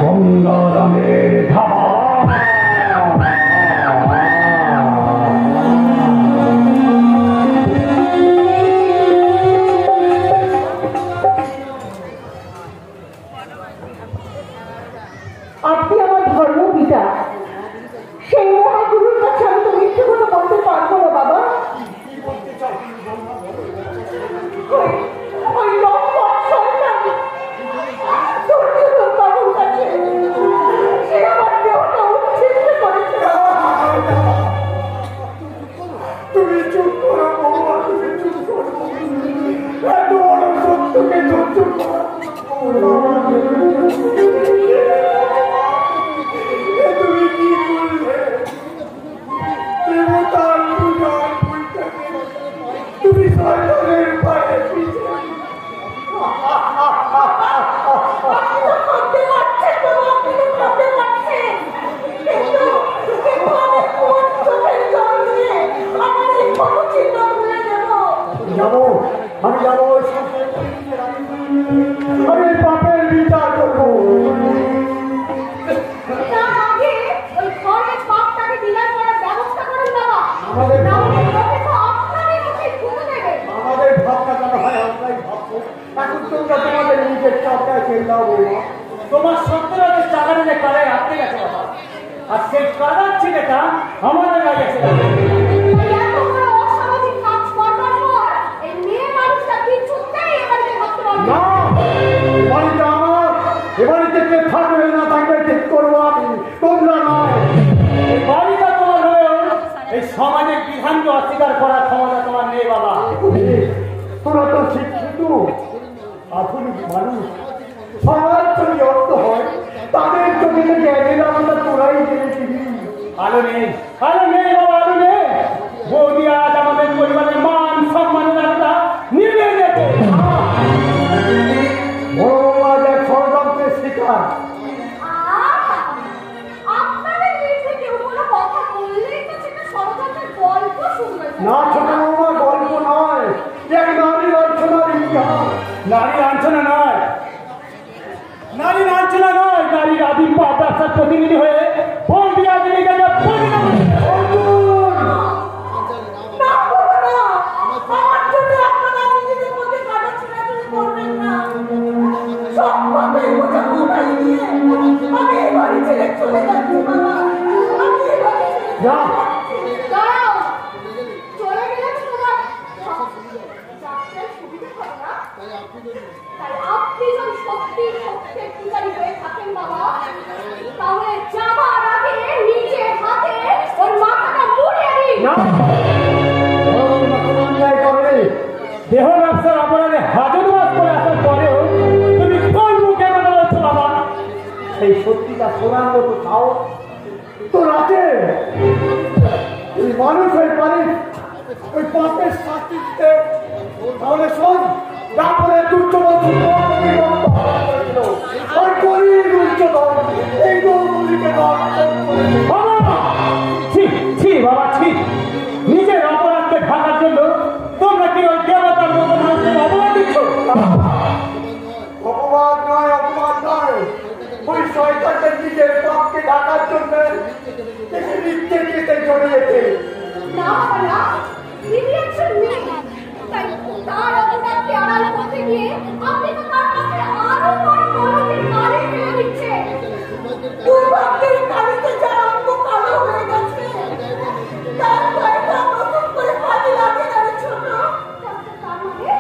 গঙ্গা নামের ধাওয়া। আপনি আমার ধর্মপিতা, সেই মহাগুরুর কাছে আমি তো মিথ্যে কথা বলতে পারবো না বাবা। ওই লম্পট শয়তান দুর্যোধন বাবুর কাছে সে আমার দেহটা উচ্ছিন্ন করেছে। তুমি চুপ করো বৌমা, তুমি চুপ করো। এত বড় সত্যকে সহ্য করো। তুমি কি করলে? দেবতার পূজার বৈঠকে তুমি শয়তানের পায়ে পিছে। আপনি তো করতে পারছেন বাবা, আপনি তো করতে পারছেন, কিন্তু আমি কোন চোখের জল দিয়ে আমার এই পদচিহ্ন ভুলে যাবো? যাবো, আমি যাবো, আমি পাপের বিচার করবো। তার আগে ওই ঘরের পাপটাকে ডিনার করার ব্যবস্থা করুন বাবা। আমাদের লোকে তো আপনারই মুখে থুতু দেবে। আমাদের ভাবনা কেন হয় আমরাই ভাববো। এখন তোমরা তোমাদের নিজের চক্রায় চিন্তাও বৌমা। তোমার সত্যরাজের চাকারে যে কালে আটকে গেছে বাবা, আর সেই কাদার ছেলেটা আমাদের গায়ে এসে গেছে। এত বড় অসামাজিক কাজ করবার পর এই মেয়ে মানুষটা কিছুতেই এ বাড়িতে থাকতে পারবে না, না। বাড়িটা আমার, এ বাড়িতে কে থাকবে না থাকবে ঠিক করবো আমি, তোমরা নয়। এই বাড়িটা তোমার হয়েও এই সমাজের বিধানকে অস্বীকার করার ক্ষমতা তোমার নেই বাবা। তোরা তো শিক্ষিত আধুনিক মানুষ, সবার যদি অর্থ হয় তাদের জমিতে জ্ঞানের আমরা তোরাই জেনেছিলি। আলো নেই, আলো নেই বাবা, আলো নেই। বৌদি আজ আমাদের পরিবারের মান সম্মানের আলোটা নিভে গেছে। বড় বৌমা এক ষড়যন্ত্রের শিকার। আপনাদের বিরুদ্ধে কেউ কোনো কথা বললেই তো সেটা ষড়যন্ত্রের গল্প শুনবে। না ছোট বৌমা, গল্প নয়, এক নারী রচনার ইতিহাস। নারী লাঞ্ছনা নয়, নারী লাঞ্ছনা নয়, নারীর আদিম ব্যবসার প্রতিনিধি হয়ে বৌদি আজ নিজেকে পরিণত অর্জুন! না বাবা, না, আমার জন্য আপনারা নিজেদের মধ্যে কাটা ছেড়াছড়ি করবেন না। সব পাপের বোঝা মাথায় নিয়ে আমি এই বাড়ি ছেড়ে চলে যাচ্ছি বাবা। আমি এই বাড়ি ছেড়ে যা। দাঁড়াও, চলে গেলে তো তোমার যাত্রায় সুবিধা হবে না। তাই আপনি যদি সত্যি সত্যের পূজারী হয়ে থাকেন বাবা, তাহলে যাবার আগে নিজে হাতে ওর মাথাটা মুড়িয়ে দিন। না, বড় বৌমা কোনো অন্যায় করেনি। দেহ ব্যবসার অপরাধে হাজতবাস করে আসার পরেও তুমি কোন মুখে কথা বলছো বাবা? সেই সত্যিটা শোনার মতো তাও তোর আছে? তুই মানুষ হয়ে পারিস ওই পাপের শাস্তি দিতে? তাহলে শোন, তারপরে দুর্যোধন দুর্যোধন এই দৌড়গুলিকে বাবা, ছি ছি বাবা, ছি। নিজের অপরাধকে ঢাকার জন্য তোমরা কি ওই দেবতার মতো মানুষকে অপরাধ দিচ্ছ? অপবাদ নয়, অপমান নয়, ওই শয়তানদের নিজের পাপকে ঢাকার জন্য নিত্যের কেটে চলে যেতে। না বাবা না, তিনি একজন মেয়ে, তাই তার অপরাধকে আড়াল করতে গিয়ে আপনি তো তার কাছে আরো বড় কলঙ্কের কালি ফেলে দিচ্ছেন। দুর্ভাগ্যের কালিতে যার অঙ্গ কালো হয়ে গেছে, তার গায়েটা নতুন করে কালি লাগে না রে ছোট। তার মানে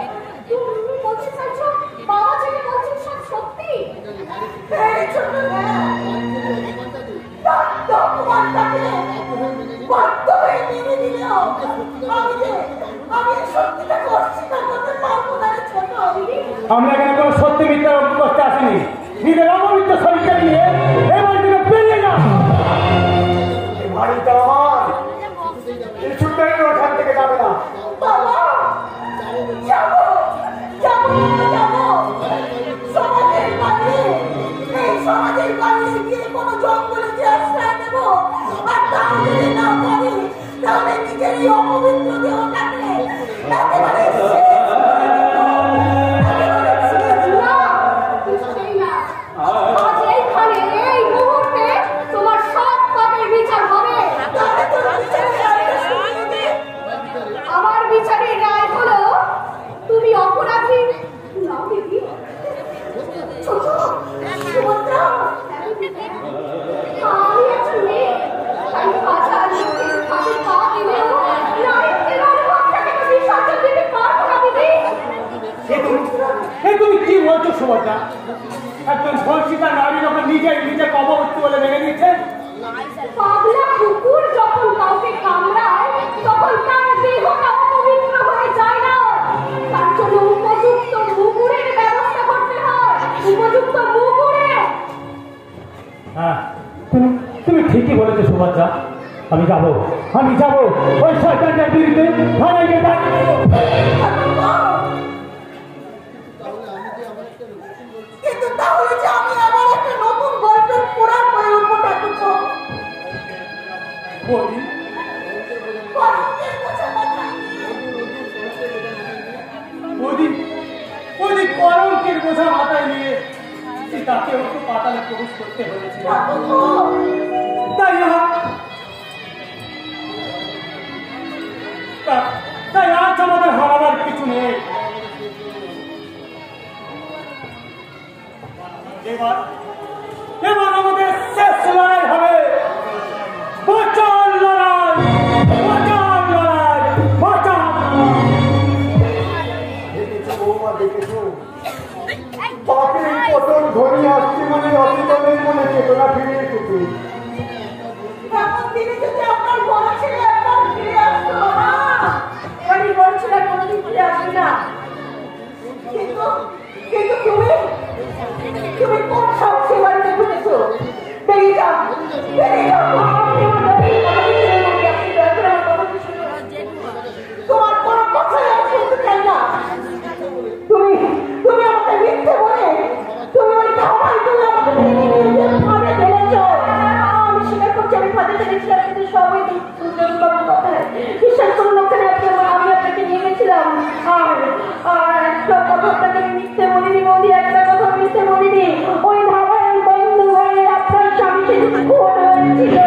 তুমি বলতে চাইছো বাবা যেটা বলছেন সব সত্যি? এই ছোট তার অপমানটাকে বাধ্য হয়ে মেনে নিলেও আমি এই সত্যিটাকে অস্বীকার করতে পারবো না রে ছোট। আমরা এখানে কোনো সত্যি মিথ্যা করতে আসিনি, নিজের অপবিত্র শরীরকে নিয়ে আমাদের বাইরে গিয়ে কোনো জঙ্গলে যে আশ্রয় নেব, আর তাও যদি না পারি তাহলে নিজের এই অপবিত্র দেহটাকে একেবারে আমার বিচারের রায় হলো তুমি অপরাধী না দিদি। আমি একজন মেয়ে, আমি হাজার লোকের হাতে পা দিলেও নারীত্বের অনুভবটাকে তুমি বিসর্জন দিতে পারবো না দিদি। তুমি কি বলছো সুভদ্রা? একজন ধর্ষিতা নারী যখন নিজে কবরস্থ বলে মেনে নিচ্ছে, পাগলা কুকুর যখন কাউকে কামড়ায় তখন তার দেহটা অপবিত্র হয়ে যায় না, তার জন্য উপযুক্ত মুগুরের ব্যবস্থা করতে হয়, উপযুক্ত মুগুরের। হ্যাঁ তুমি ঠিকই বলেছো সুভদ্রা। আমি যাবো ওই শয়তানটার বিরুদ্ধে থানায় গিয়ে ডাকবো। কিন্তু তাহলে যে আমি আবার একটা নতুন গল্পের পুরাণ হয়ে উঠবো ঠাকুরপো। কলঙ্কের বোঝা মাথায় নিয়ে তাকে একটু পাতালে প্রবেশ করতে হয়েছিল। তাই আজ আমাদের হারাবার কিছু নেই। এবার আমাদের শেষ লড়াই হবে। বাঁচান লড়াই, বাঁচান লড়াই, বাঁচান। দেখেছো বৌমা, দেখেছো পাখির পতন ধ্বনি আসছে মানে অচেতনের মনে চেতনা ফিরে এসেছে। এমন দিনে যদি আপনার বড় ছেলে একবার ফিরে আসতো না, এবারই বড় ছেলে কোনোদিন ফিরে আসবে না। কিন্তু কিন্তু তুমি কোন সাহসে বাড়িতে ঢুকেছো? বেরিয়ে যাও, বেরিয়ে যাও। তোমার কোনো কথাই আমি শুনতে চাই না। তুমি আমাকে মিথ্যে বলে তুমি ওই ধামায় তুমি আমাকে ফাঁদে ফেলেছো। আমি স্বীকার করছি আমি ফাঁদে ফেলেছিলাম, কিন্তু সবাই দুর্যোগবাবুর কথা বিশ্বাস করুন। ওখানে আমি আপনাকে নিয়ে গেছিলাম, আর একটা কথা আপনাকে মিথ্যে বলিনি বৌদি, একটা কথা মিথ্যে বলিনি। ওই ধাবায় বন্ধ হয়ে আপনার স্বামীকে খুন হয়েছিল।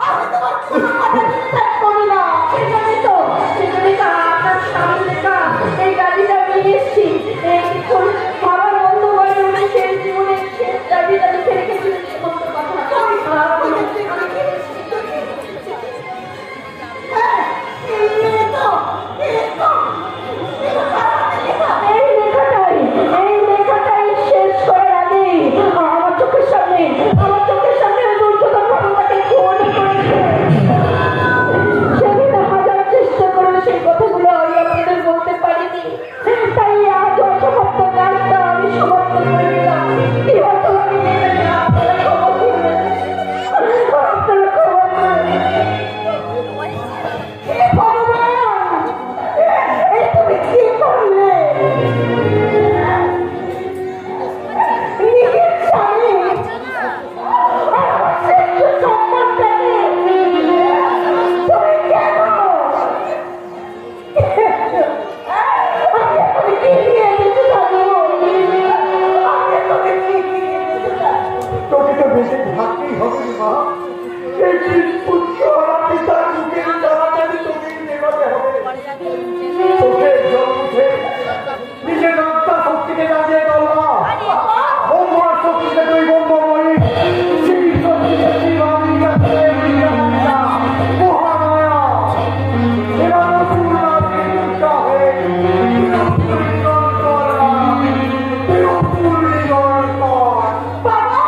আমি তোমার কোনো কথা বিশ্বাস করি না। সেজন্যই তো আপনার স্বামী লেখা এই গাড়িটা নিয়ে এসছি। খাবার বন্ধ করে উনি শেষ জীবনের শেষ গাড়িটা লিখে রেখেছিলেন সমস্ত কথা। এই লেখাটাই শেষ করার আগে আমার চোখের সামনে দুর্যোধন ঘটনাকে খুন করেছে। সেদিন হাজার চেষ্টা করে সেই কথাগুলো আমি আপনাদের বলতে পারিনি, তাই আজ অসমাপ্ত কাজটা আমি সমাপ্ত করে দিলাম। কি হতো আমি আপনারা খবর করবেন, আপনারা খবর করবেন। তুমি কি করলে? নিজের স্বামী আমার শ্রেষ্ঠ সম্পদটাকে তুমি কেন? আমি এখন কি দিয়ে বেঁচে থাকবো? আমি এখন কি দিয়ে বেঁচে থাকবো? তোকে তো বেশি ভাবতেই হবে মা। এই পুত্র পিতার মুখের তাড়াতাড়ি তোকেই নেভাতে হবে। চোখের জল মুছে নিজের রক্তা শক্তিকে জাগিয়ে তোল মা। বৌমার শক্তিকে তুই বৌময়ী, শিব শক্তিকে শিবামিকা, মহামায়া। এবার অসুরনাথকে দুর্গা হয়ে বিরূপপুরীগণ কর মা, বিরূপপুরীগণ কর। বাবা!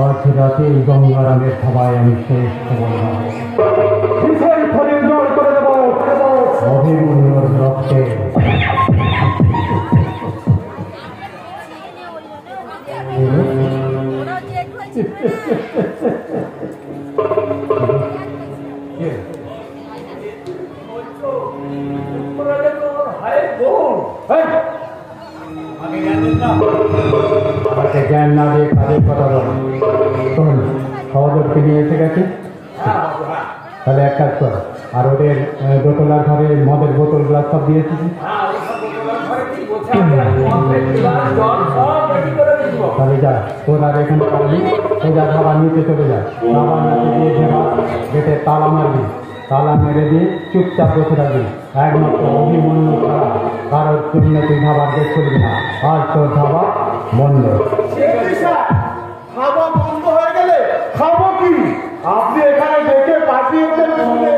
আজ রাতে এই গঙ্গারামের সভায় আমি শেষ খবর নেব। কিসের ফলে জল করে দেবো অভিমন্যুর রক্তে। আমাকে জ্ঞান না দিয়ে কাজের কথা বল। শোন, সহদরকে নিয়ে এসে গেছে। তাহলে এক কাজ কর, আর ওদের দোতলার ঘরে মদের বোতল গ্লাস সব দিয়েছিস। তাহলে যা, তোর আর এখানে পারবি, তো যা খাবার নিতে চলে যা। খাবার নিতে দিয়ে ঘেরা গেটে তালা মারবি, তালা মেরে দিয়ে চুপচাপ বসে থাকবি। একমাত্র অভিমন্যু ছাড়া কারোর জন্য তুই খাবার বের করবি না। আর তোর খাবার বন্ধ। খাওয়া বন্ধ হয়ে গেলে খাবো কি? আপনি এখানে ডেকে পাঠিয়েছেন শুনে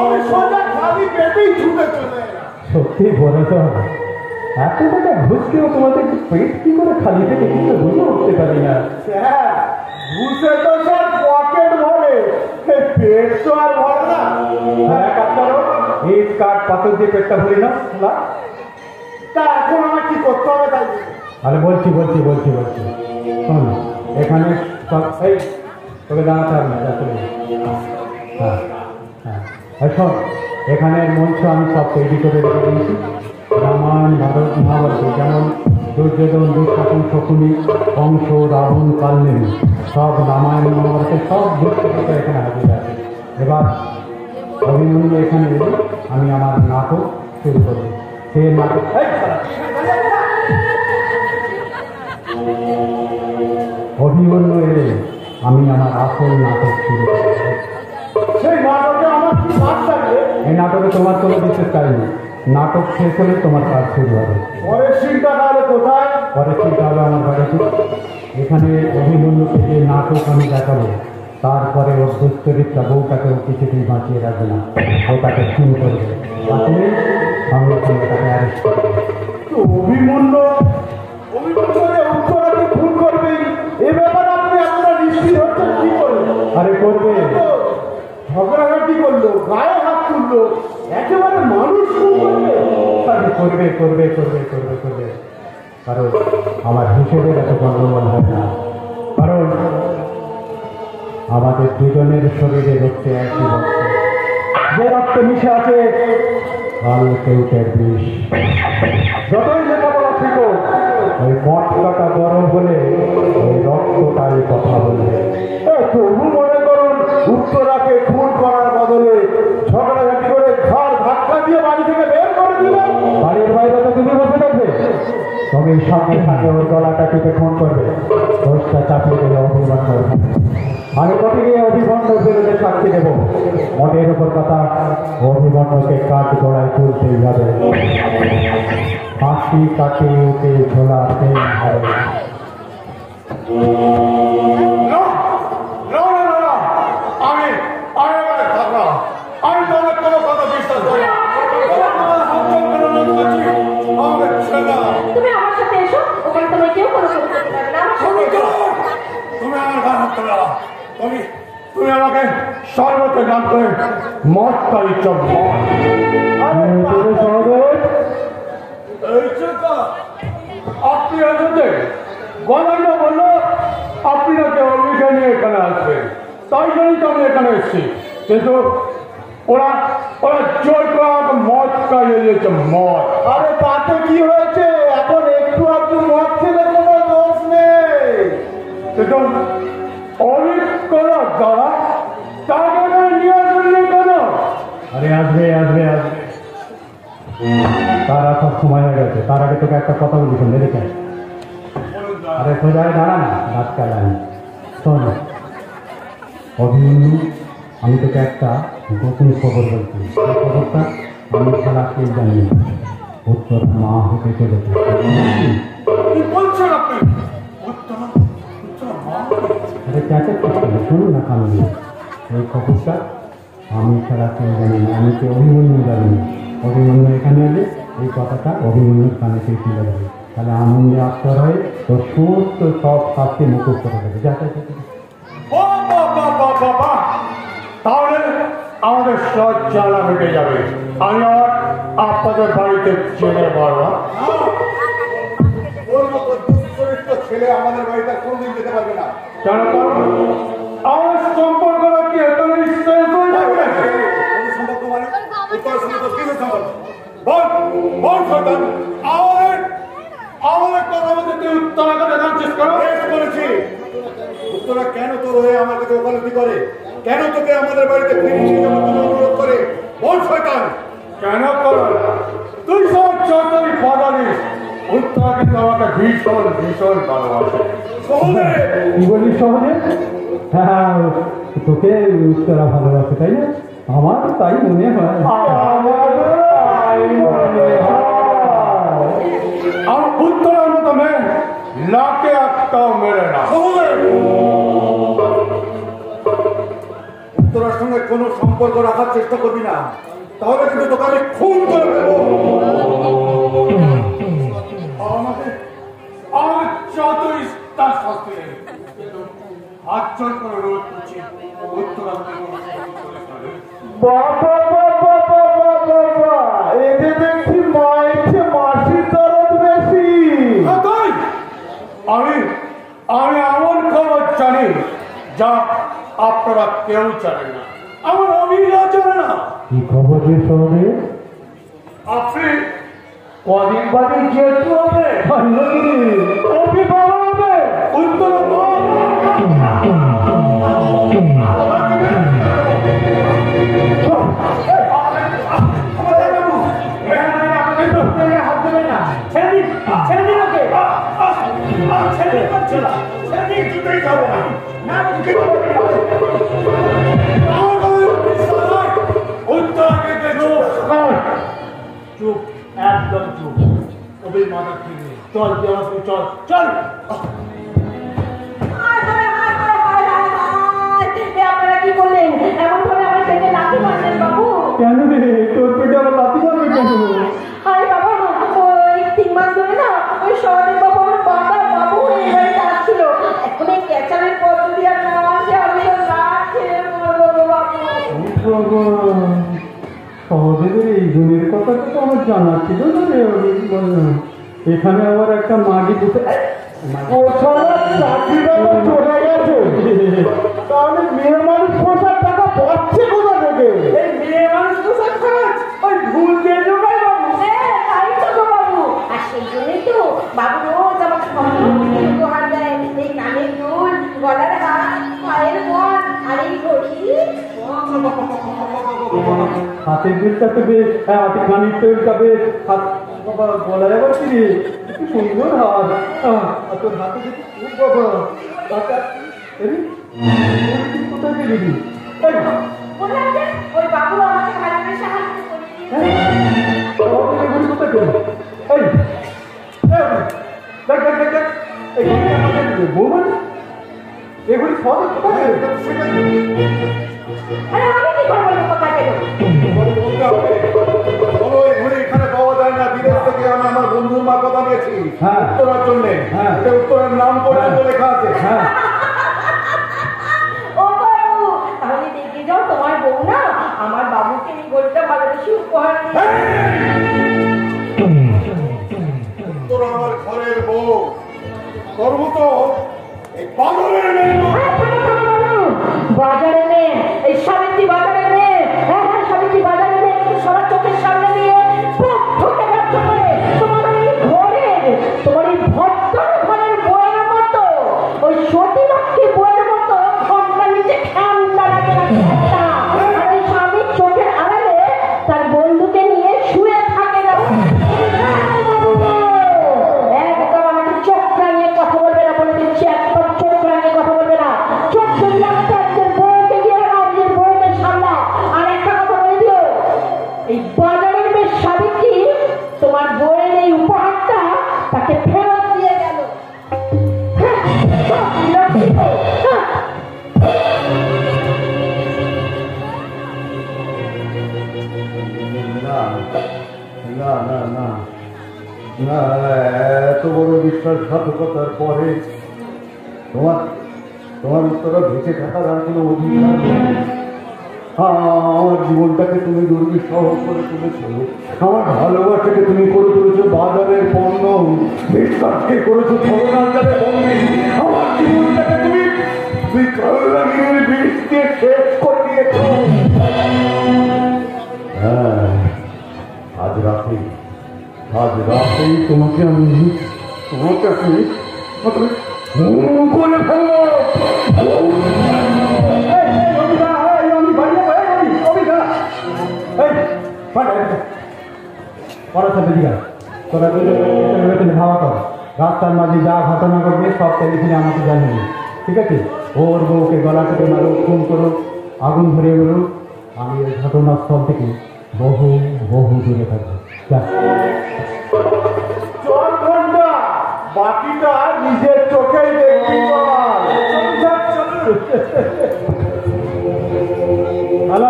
আমি সোজা খালি পেটেই ছুটে চলে এলাম। সত্যি বলে তো, এত টাকা ঘুষকেও তোমাদের পেট কি করে খালি থেকে কিছু বুঝে উঠতে পারি না। স্যার, ঘুষে তো স্যার পকেট ভরে, পেট তো আর ভরে না। এক কাজ করো, ইট কাঠ পাথর দিয়ে পেটটা ভরি না। তা এখন আমার কি করতে হবে তাই? আরে বলছি শোন, এখানে সব এই তোকে জানাতে হবে না, যা চলে যা। হ্যাঁ হ্যাঁ, আর শোন, এখানের মঞ্চ আমি সব তৈরি করে রেখে দিয়েছি। রামায়ণ, ভারত, মহাভারত, যেমন দুর্যোধন, দুঃশাসন, শকুনি, কংস, রাবণ, কালনেমি, সব রামায়ণ মহাভারতের সব দুঃখ এখানে হাজির আছে। এবার অভিমন্যু এখানে এলে আমি আমার নাটক শুরু করবো। সে নাটক অভিমন্যু এলে আমি আমার আসল নাটক শুরু করব। সেই নাটকে আমার কি কাজ থাকবে? এই নাটকে তোমার কোনো বিশেষ কাজ নেই। নাটক শেষ হলে তোমার কাজ শুরু হবে। পরের সিনটা তাহলে কোথায়? পরে চিন্তা হবে আমার বাড়িতে। এখানে অভিমন্যুকে যে নাটক আমি দেখাবো, তারপরে ওর দুশ্চরিত্রা বউটাকে ও কিছুতেই বাঁচিয়ে রাখবে না, ও তাকে খুন করবে। বাঁচলে সঙ্গে সঙ্গে তাকে অ্যারেস্ট করবে। তো অভিমন্যু উত্তরাকে খুন করবেই, এ ব্যাপারে আপনি আপনার নিশ্চিত হচ্ছেন কি করবেন? আরে করবে, ঝগড়াঝাটি করলো, গায়ে হাত তুললো, একেবারে মানুষ খুন করবে। আরে করবে। কারণ আমার হিসেবের এত গণ্ডগোল হয় না, কারণ আমাদের দুজনের শরীরে রক্তে একই রক্ত, যে রক্ত মিশে আছে কাল কেউটের বিষ। যতই লেখাপড়া শিখো, ওই মটকাটা গরম হলে ওই রক্তটাই কথা বলবে। তবু মনে করুন উত্তরাকে খুন করার বদলে ঝগড়াঝাটি করে ঘর ধাক্কা দিয়ে বাড়ি থেকে বের করে দিলেন। বাড়ির বাইরে তো তুমি বসে থাকবে, তবে সঙ্গে সঙ্গে ওই গলাটা টিপে খুন করবে, দোষটা চাপিয়ে দেবে অভিমন্যু। আমি কোটি গিয়ে অভিমন্যুর বিরুদ্ধে সাক্ষী দেব। মনের উপর কথা, অভিমন্যুকে কাঠ গড়ায় তুলতেই হবে, ফাঁসি কাটিয়ে ওকে ঝোলাতে হবে। আমি তোমার কোনো কথা বিশ্বাস করি না। তুমি আমার সাথে এসো, ওখানে তোমার কেউ কোনো কিছু করতে পারবে না। আমার সাথে এসো। তুমি আমার গান হাত তোলা। তুমি আমাকে সর্বত্র গান করে মত পাই চব আপনি আসতে গলাটা বললো আপনি নাকি অভিজ্ঞ নিয়ে এখানে আসবেন, তাই জন্যই তো আমি এখানে এসেছি। কিন্তু ওরা জোর করে আমাকে মদ খাইয়ে দিয়েছে, মদ। আরে তাতে কি হয়েছে? এখন একটু আপনি মদ খেলে কোনো দোষ নেই। কিন্তু অনেক করা দ্বারা তাকে নিয়ে আসলে কেন? আরে আসবে, তার আসার সময় হয়ে গেছে। তার আগে তোকে একটা কথা বলি, শুনলে দেখে। আরে সোজায় দাঁড়া না, ডাক্তার লাইন শোন অভিমন্যু, আমি তোকে একটা গোপন খবর বলছি। এই খবরটা আমি ছাড়া কেউ জানি না। উত্তর মা হতে চলেছে। কি বলছেন আপনি? আরে চাচা শুনুন না কান দিয়ে। এই খবরটা আমি ছাড়া কেউ জানি না, আমি তো অভিমন্যু জানি না। অভিমন্যু এখানে এলে এই কথাটা অভিমন্যুর কানেতেই তুলে যাবে, তাহলে আনন্দে আত্মার হয়ে তোর সমস্ত সব শাস্তি মুকুব করে দেবে। যা বাবা, তাহলে আমাদের সব জ্বালা মিটে যাবে। আমি আর আপনাদের বাড়িতে চলে পারবো। ওর মতো দুশ্চরিত্র ছেলে আমাদের বাড়িতে কোনদিন যেতে পারবে না। কেন পারবো? আমার সম্পর্কটা কি এত নিশ্চয় হয়ে যাবে? সম্পর্ক মানে উত্তর সম্পর্ক কিসের সম্পর্ক? বল বল শয়তান, আমাদের কথা মধ্যে তুই উত্তরাকে দেখার চেষ্টা করো। বেশ করেছি। উত্তরা কেন তোর হয়ে আমার কাছে ওকালতি করে? কেন তোকে আমাদের বাড়িতে ফিরিয়ে নিয়ে যাওয়ার জন্য অনুরোধ করে? বল শয়তান। কেন করো? তুই সব চৌধুরী পদালিস। উত্তরা কিন্তু আমাকে ভীষণ ভীষণ ভালোবাসে। সহজে কি বলিস সহজে? হ্যাঁ, তোকে উত্তরা ভালোবাসে, তাই না? আমার তাই মনে হয়। আর উত্তরার মতো মেয়ে লাকে একটাও মেরে না। উত্তরার সঙ্গে কোনো সম্পর্ক রাখার চেষ্টা করবি না, তাহলে কিন্তু তোকে আমি খুন করে দেবো। আমাকে যতই তার শাস্তি নেই, কিন্তু হাত জোর করে রোধ করছি উত্তরা এতে দেখছি মাইছে মাসির দরদ বেশি। আমি এমন খবর জানি যা আপনারা কেউ জানেন না, আমার অভিনয় জানে না। কি খবর রে সহজে? আপনি কদিন বাদে যেতে হবে, অভিভাবক হবে উত্তর হাত দেবে না। ছেড়ে দিন ওকে, ছেড়ে দিন জুতেই খাবো না। উত্তরকে দেখো, চুপ, একদম চুপ। কবির মাথা ঠিক নেই। চল দেওয়া, চল চল। আপনারা কি করলেন? এমন ভাবে আমার পেটে লাথি মারলেন বাবু? কেন রে, তোর পেটে আবার লাথি মারবে কেন? আরে বাবা, ওই 3 মাস ধরে না ওই সহদেব বাবু আমার বাবু এই বাড়িতে আসছিল। এখন এই ক্যাচারের পদ্ধতি আর না আসে আমি তো না খেয়ে মরবো বাবু। সহজের এই গুণের কথা তো আমার জানা ছিল না রে। এখানে আবার একটা মাগি বসে তাহলে মেয়ে মানুষ পোষার টাকা পাচ্ছে কোথা থেকে? এই মেয়ে মানুষ পোষার খরচ ওই ভুল দিয়ে জোগায় বাবু। তাই তো গো বাবু। আর সেই জন্যই তো বাবু রোজ আমাকে উপহার দেয়। এই কানের দুল, গলার হার, পায়ের বল আর এই ঘড়ি। হাতের দুলটা তো বেশ, হাতে কানের তৈলটা বেশ, হাত বাবা গলায় আবার কি রে, কি সুন্দর হাত। আর তোর হাতে দেখি খুব বাবা হাতটা কোথায় গেলি? বললাম যে ওই বাবু আমাকে ভালোবেসে সাহায্য করে কোথায় গেল? এই দেখ দেখ দেখ দেখ, এই বৌমা এগুলি সব কোথায় গেল? আরে আমি কি করবো কোথায় গেল? এখানে পাওয়া যায় না। বিদেশ থেকে আমি আমার বন্ধুর মা কথা নিয়েছি উত্তরার জন্য। উত্তরার নাম পর্যন্ত লেখা আছে। ও বাবু, তাহলে দেখে যাও তোমার বউ না আমার বাবুকে এই গোলটা ভালোবেসে উপহার দিয়ে। উত্তরা আমার ঘরের বউ, করব তো এই পাগলের মেয়ে। বাজারে মেয়ে, এই সাবিত্রী বাজারে মেয়ে। হ্যাঁ হ্যাঁ, সাবিত্রী বাজারে মেয়ে, কিন্তু সবার চোখের সামনে দিয়ে ঠোঁটে ব্যর্থ করে তোমার এই ঘরের, তোমার এই ভদ্র ঘরের বইয়ের মতো, ওই সতী লক্ষ্মী বইয়ের মতো ঘন্টার নিচে ঠান্ডা লাগে না। আর ওই স্বামীর চোখের আড়ালে তার বন্ধুকে নিয়ে শুয়ে থাকে না। একদম আমাকে চোখ রাঙিয়ে কথা বলবে না বলে দিচ্ছি, একদম চোখ রাঙিয়ে কথা বলবে না। চোখ যদি রাখতে একজন বউকে গিয়ে নিজের বউকে সামলা। আর একটা কথা বলে দিও, এই বাজারের বেশ সাবিত্রী তোমার বউয়ের এই উপহারটা তাকে ফেরত দিয়ে গেল। না না না না, এত বড় বিশ্বাসঘাতকতার পরে তোমার উত্তরা বেঁচে থাকার আর কোনো অধিকার নেই। আমার জীবনটাকে তুমি দুর্বিষহ করে তুলেছো, আমার ভালোবাসাকে তুমি করে তুলেছো বাজারের পণ্য, বিশ্বাসকে করেছো ছলনাচারে বন্দী, আমার জীবনটাকে তুমি বিকল্যাণীর বিষ দিয়ে শেষ করে দিয়েছো। হ্যাঁ, আজ রাতেই তোমাকে আমি খুন করে ফেলবো। ভাবা কর, রাস্তার মাঝে যা ঘটনা ঘটবে সব টেলিফোনে আমাকে জানিয়ে, ঠিক আছে? ওর বউকে গলা কেটে মারো, খুন করো, আগুন ধরিয়ে বেরো, আমি এই ঘটনাস্থল থেকে বহু বহু দূরে থাকবো। বাকিটা নিজের চোখেই দেখবি। আজ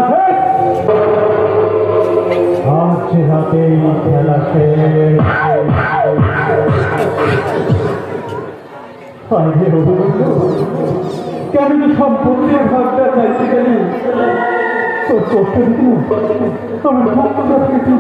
রাতেই খেলা শেষ। কেন তো সম্পত্তির ভাগটা চাইতে গেলি? তোর কষ্ট দিতে আমার ভক্তটা থেকে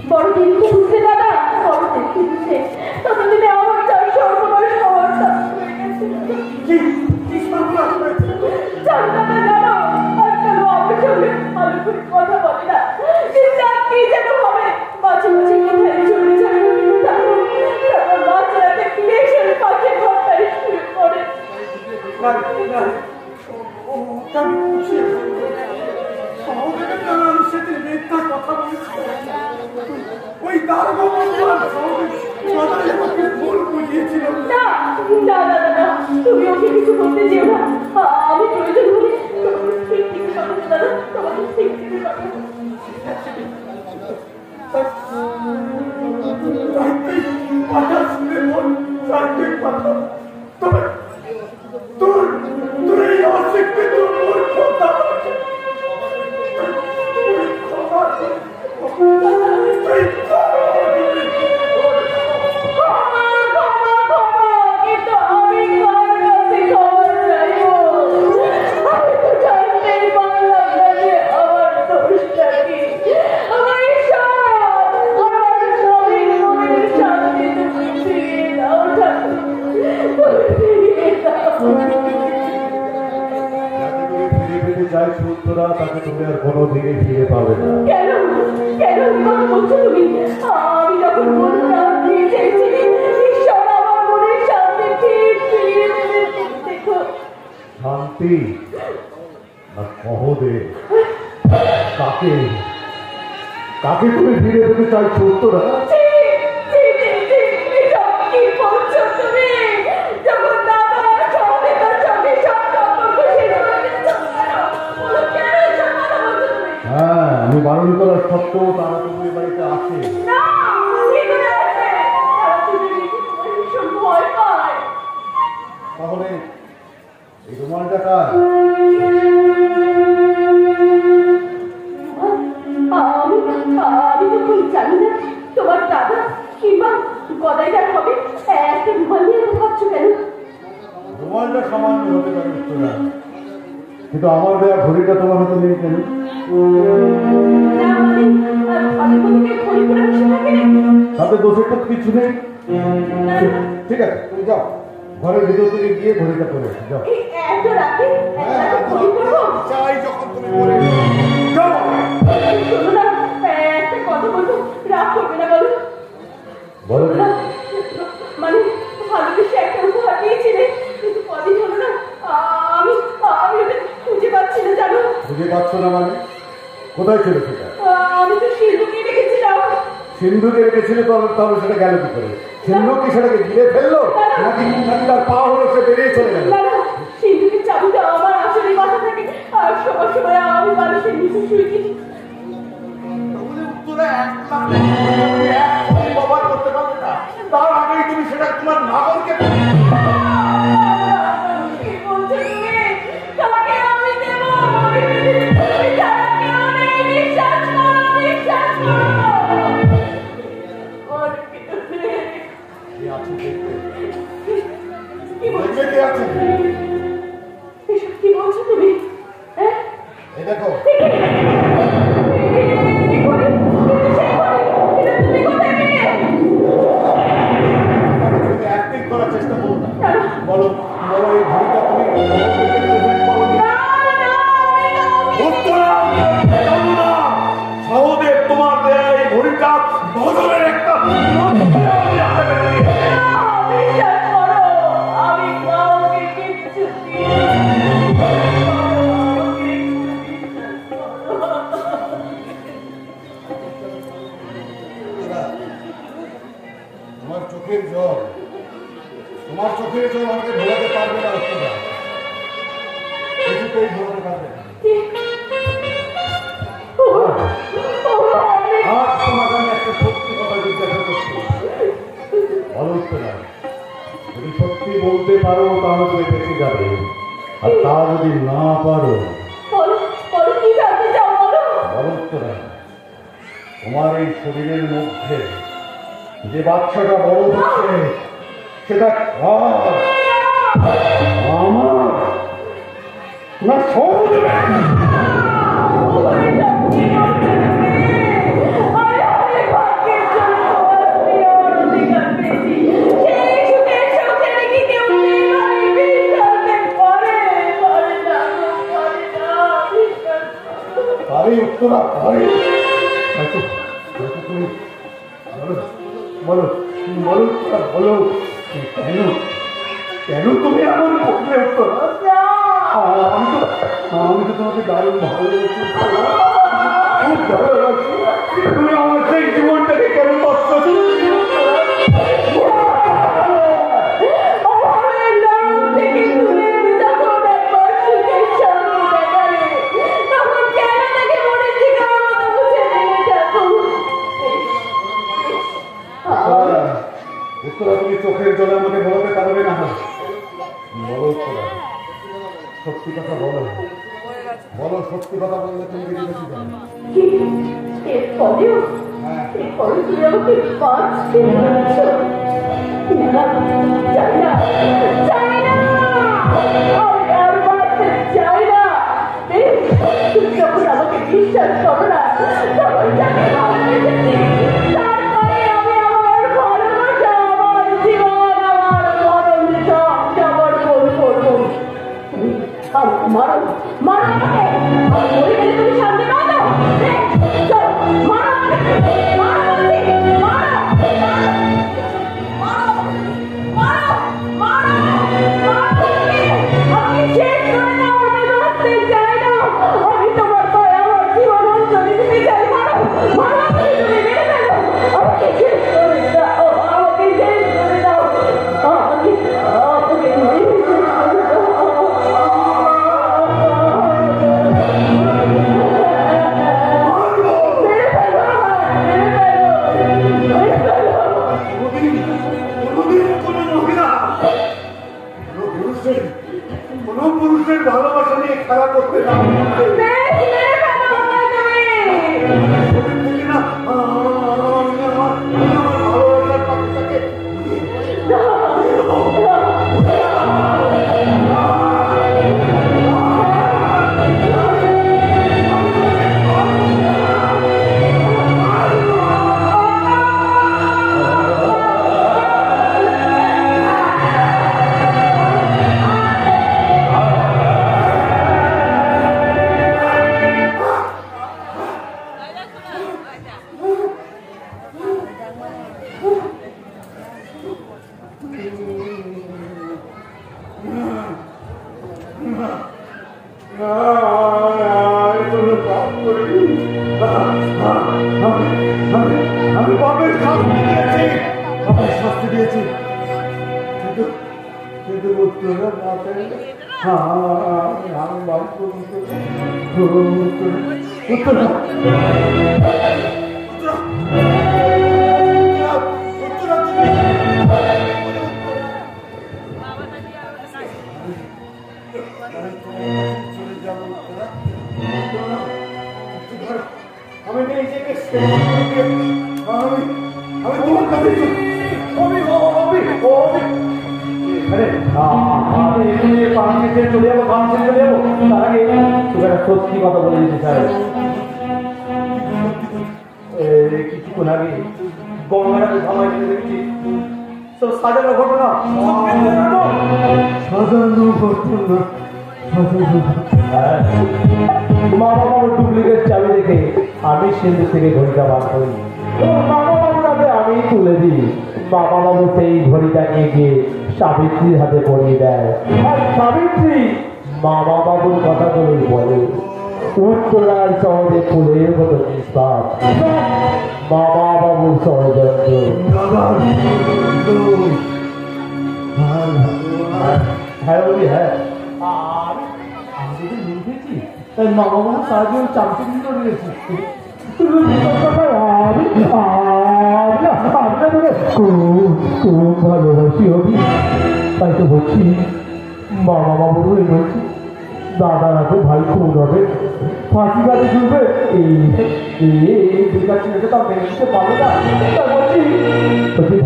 বড়দিন তো বুঝছে দাদা, বড়দিন কি বুঝছে? ততদিনে আমার চার সর্বনাশ হওয়ার সাথে হয়ে গেছে। জানো দাদা, আজকাল আমার সঙ্গে ভালো করে কথা বলে না, কিন্তু কি যেন হবে, মাঝে মাঝে কোথায় চলে যায়, তারপর মাঝরাতে ক্লেশের পাখি ঘরটায় শুয়ে পড়ে। সেদিন মিথ্যা কথা বলেছি, ওই দারোগা আমাকে ভুল বুঝিয়েছিল। না না না না, তুমি ওকে কিছু বলতে যেও না, আমি প্রয়োজন হলে তোমাকে ঠিক ঠিক পাবো দাদা, তোমাকে ঠিক ঠিক পাবো। কিন্তু আমি কার কাছে খবর চাইবো? আমি তো জানতেই পারলাম না যে আমার দোষটা কি। আমার স্বামীর মনের শান্তি তুমি ফিরিয়ে দাও ঠাকুর, তুমি ফিরিয়ে দাও। চাইছো উত্তরা, তাকে তুমি আর কোনোদিনই ফিরে পাবে না। কেন কেন কথা বলছো তুমি? আমি যখন বললাম দিয়ে চেয়েছি ঈশ্বর আমার মনের শান্তি ঠিক ফিরিয়ে দেবে, দেখো। শান্তি আর সহদে কাকে কাকে তুমি ফিরে পেতে চাইছো উত্তরা? কি বলছো তুমি? যখন দাদা সহদেবের সঙ্গে সম্পর্ক ছিল, কেন এসব কথা বলছো তুমি? হ্যাঁ, আমি বারণ করার সত্ত্বেও তারা তুমি বাড়িতে আসে। না, কি করে আসবে? তারা তুমি ভীষণ ভয় পায়। তাহলে এই রুমালটা কার? আমি তো খুব জানি না, তোমার দাদা কিংবা গদাইদার হবে। একটা রুমাল নিয়ে এত ভাবছো কেন? রুমালটা সামান্য হতে পারে উত্তরা, কিন্তু আমার দেওয়া ঘড়িটা তোমার হাতে নেই কেন? তাতে দোষের তো কিছু নেই। ঠিক আছে, তুমি যাও, ঘরের ভিতর থেকে গিয়ে ঘড়িটা পরে আসো, যাও। এই এত রাতে হ্যাঁ, এত ঘড়ি পরবো? চাই যখন তুমি পরে যাও। শোনো না, একটা কথা বলবো, রাগ করবে না বলো? বলো না, মানে ভালোবেসে একটা উপহার দিয়েছিলে, কিন্তু কদিন হলো না, আমি আমি ওটা খুঁজে পাচ্ছি না জানো। খুঁজে পাচ্ছ না মানে? কোথায় ছিল সেটা? আমি তো সিন্ধুকে রেখেছিলাম। সিন্ধুকে রেখেছিলে, তাহলে সেটা গেল কি করে? সিন্ধু কি সেটাকে গিলে ফেললো, নাকি নাকি তার পা হলো সে বেরিয়ে চলে গেল? না না, সিন্ধুকের চাবিটা আমার আসলে মাথা থাকে, আর সময় সময় আমি মানুষের নিচে শুয়ে গেছি। তাহলে উত্তরে 1,00,000 ব্যবহার করতে পারবে না, তার আগেই তুমি সেটা তোমার নাগরকে কি বলছো তুমি? কাকে আমি দেবো? তুমি ছাড়া কেউ নেই, বিশ্বাস করো, বিশ্বাস করো। আর কেউ নেই। কি আছে দেখতে? কি বলছো? দেখবে কে আছে? এসব কি বলছো তুমি? হ্যাঁ? এই দেখো, এই ঘড়ি, সেই ঘড়ি, এটা তুমি কোথায় পেলে? তুমি অ্যাক্টিং করার চেষ্টা করো না। কেন? বলো বলো, এই ঘড়িটা তুমি প্রেজেন্ট করো নি? না, না, আমি কাউকে উত্তরা, জানো না, সহদেব তোমার দেয়া এই ঘড়িটা বদলের একটা বিশ্বাস করো, আমি কাউকে কিচ্ছু তোমার চোখের জল, তোমার চোখের জল আমাকে ভোলাতে পারবে না। উত্তরা কিছুতেই ভোলাতে পারবে না। আজ তোমাকে আমি একটা সত্যি কথা জিজ্ঞাসা করছি, বলো উত্তরা, যদি সত্যি বলতে পারো তাহলে তুমি বেঁচে যাবে, আর তা যদি না পারো, বলো, বলো কি জানতে চাও বলো। বলো উত্তরা, তোমার এই শরীরের মধ্যে যে বাচ্চাটা বড় হচ্ছে সেটা কার? আমার না সহদেবের? পারি উত্তরা, পারি। তুমি বলো বলো বলো উত্তরা, বলো কেন কেন তুমি এমন করলে উত্তরা? আমি তো তোমাকে দারুণ ভালোবাসি, খুব ভালোবাসি। তুমি আমার সেই জীবনটাকে কেন কষ্ট দিচ্ছ? উত্তরা, তুমি চোখের জলে আমাকে বলতে পারবে না। বলো উত্তরা, সত্যি কথা বলো, বলো সত্যি কথা বললে তুমি বেশি বেশি জানো। এরপরেও এরপরে তুমি আমাকে বাঁচতে বলছ? না, চাই না, চাই না, আমি আর বাঁচতে চাই না। তুমি যখন আমাকে বিশ্বাস করো না, তখন যাকে ভালোবেসেছি তারপরে আমি আমার ভালোবাসা, আমার জীবন, আমার মরণ সব সমর্পণ করবো। মারো মারো আমাকে, আমি মরে গেলে তুমি শান্তি পাও না? চলো মারো আমাকে, মারো বলছি, মারো মারো মারো মারো, আমি শেষ করে দাও, আমি বাঁচতে চাই না, আমি তোমার পায়ে আমার জীবন অঞ্জলি দিতে চাই। মারো মারো আমাকে, তুমি মেরে ফেলো, আমাকে শেষ করে দাও, আমাকে শেষ করে দাও, আমাকে আমাকে মেরে শেষ করে দাও। কোন পুরুষের ভালোবাসা নিয়ে খেলা করতে না আমি কোনো পাপ করিনি। আমি পাপের শাস্তি দিয়েছি, পাপের শাস্তি দিয়েছি, কিন্তু কিন্তু উত্তরা না চাইলে আমি বাদ করবো। উত্তরা আমি নিজেকে আমি তোমার কাছে চলে যাবো তার আগে তোকে একটা সত্যি কথা বলে দিতে চাই। কিছুক্ষণ আগে গঙ্গাটাকে সময় দেখছি তো সাজানো ঘটনা মা বাবার ডুপ্লিকেট চাবি দেখে আমি সিন্ধু থেকে ঘড়িটা বার করি, মামা বাবুর হাতে আমি তুলে দিই। বাবা বাবু সেই ঘড়িটা নিয়ে গিয়ে সাবিত্রীর হাতে পরিয়ে দেয়, আর সাবিত্রী মামা বাবুর কথা বলে বলে উত্তরার শহরে ফুলের মতো নিষ্পাপ মামা বাবুর ষড়যন্ত্র। হ্যাঁ বলি হ্যাঁ, আমি যদি বুঝেছি তাই মামা বাবু সাহায্যে চামচে দিন করে গেছি। খুব ভালোবাসি হবি, তাই তো বলছি মামা বাবুর হয়ে বলছি দাদা রাখে ভাই খুন হবে, ফাঁসি গাড়ি ঝুলবে, দুর্গা ছেলেকে তা মেনে নিতে পারবে না। বলছি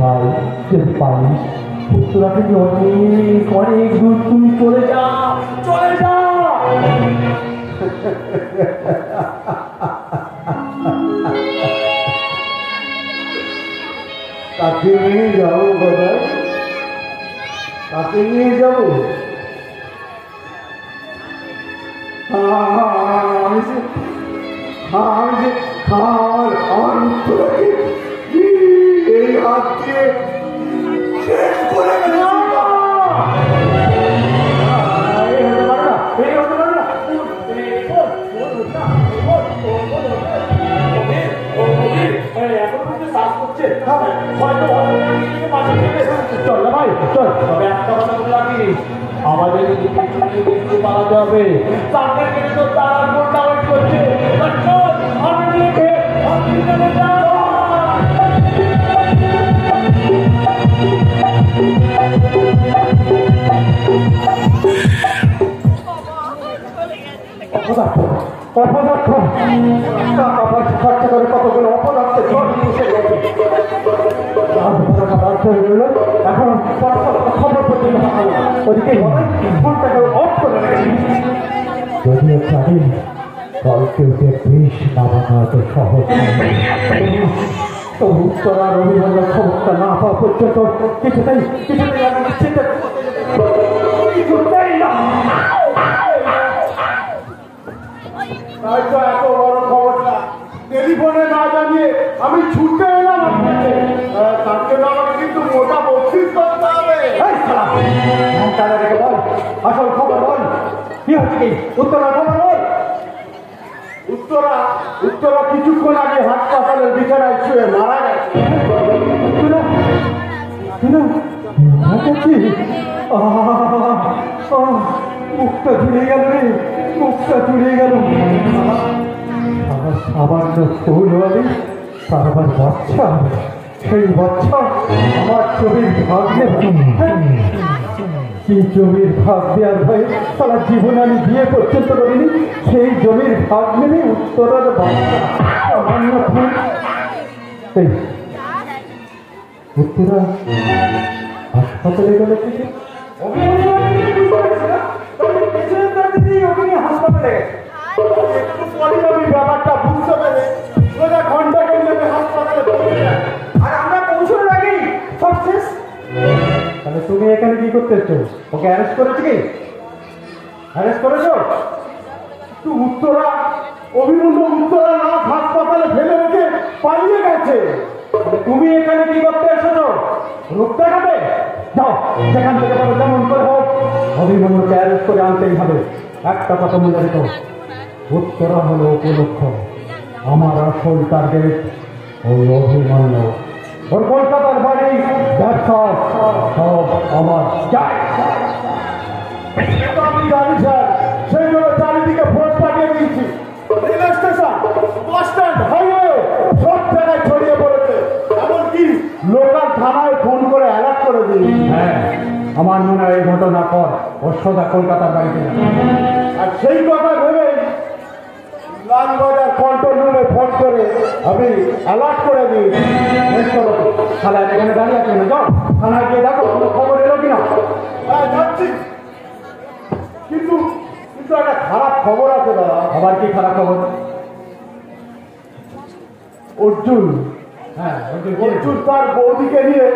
ভাই যদি পারিস উত্তরাকে অনেক অনেক দূর তুমি চলে যা, চলে যা। তাকে নিয়ে যাবো দাদা, তাকে নিয়ে যাবো। আমি যে আমার উত্তরাকে এই হাত দিয়ে শেষ করে আমাদের যদি পালাতে হবে তাকে কিন্তু তারা কোনটা ওয়েট করছে। অপদার্থ টাকা পয়সা খরচা করে কতগুলো অপদার্থ এখন খবর পর্যন্ত ওদিকে ফোনটাকে অফ করে রেখেছি। যদিও জানি কালকে উঠে বেশ নামানো এত সহজ তবু তোরা রবিবার খবরটা না পাওয়া পর্যন্ত কিছুতেই আমি চিন্তা কিছুতেই না। এত বড় খবরটা টেলিফোনে না জানিয়ে আমি ছুটে এলাম আপনাকে, তার জন্য আমাকে কিন্তু মোটা বকশিস করতে হবে। বল আসল খবর বল, কি হচ্ছে কি উত্তরা খবর বল। উত্তরা কিছুক্ষণ আগে হাসপাতালের বিছানায় শুয়ে মারা গেছে। মুখটা জুড়ে গেল রে, মুখটা জুড়ে গেল। আমার সামান্য ফুল হলে তার আবার বাচ্চা, সেই বাচ্চা আমার ছবির ভাগ নেবে। সেই জমির ভাগ দেওয়ার ভয়ে সারা জীবন আমি বিয়ে পর্যন্ত করিনি, সেই জমির ভাগ নেবে উত্তরার বাচ্চা সামান্য ফুল। এই উত্তরা হাসপাতালে গেল থেকে হাসপাতালে ব্যাপারটা বুঝতে পেরে ঘন্টা হাসপাতালে আর আমরা পৌঁছানোর আগেই সব শেষ। তাহলে তুমি এখানে কি করতে এসছো? ওকে অ্যারেস্ট করেছো কি? অ্যারেস্ট করেছো? উত্তরা অভিমন্যু উত্তরা নাথ হাসপাতালে ফেলে রেখে পালিয়ে গেছে। তুমি এখানে কি করতে এসেছো? রূপ দেখাবে? যাও, যেখান থেকে পারো যেমন করে হোক অভিমন্যুকে অ্যারেস্ট করে আনতেই হবে। একটা কথা মনে রেখো, উত্তরা হলো উপলক্ষ, আমার আসল টার্গেট ওই অভিমান্য। ওর কলকাতার বাড়ি, ব্যবসা সব আমার চাই। আমি জানি স্যার, সেই জন্য চারিদিকে ফোর্স পাঠিয়ে দিয়েছি। Rail station, bus stand, highway সব জায়গায় ছড়িয়ে পড়েছে। এমনকি লোকাল থানায় ফোন করে অ্যালার্ট করে দিয়েছি। হ্যাঁ, আমার মনে হয় এই ঘটনার পর ওর সোজা কলকাতার বাড়িতে যাবে। আর সেই কথা ভেবে লালবাজার কন্ট্রোল রুমে ফোন করে আমি অ্যালার্ট করে দিয়েছি। তাহলে এখানে দাঁড়িয়ে আছে না, যাও থানায় গিয়ে দেখো কোনো খবর এলো কিনা। হ্যাঁ যাচ্ছি, কিন্তু কিন্তু একটা খারাপ খবর আছে দাদা। আবার কি খারাপ খবর? অর্জুন, হ্যাঁ, অর্জুন তার বৌদিকে নিয়ে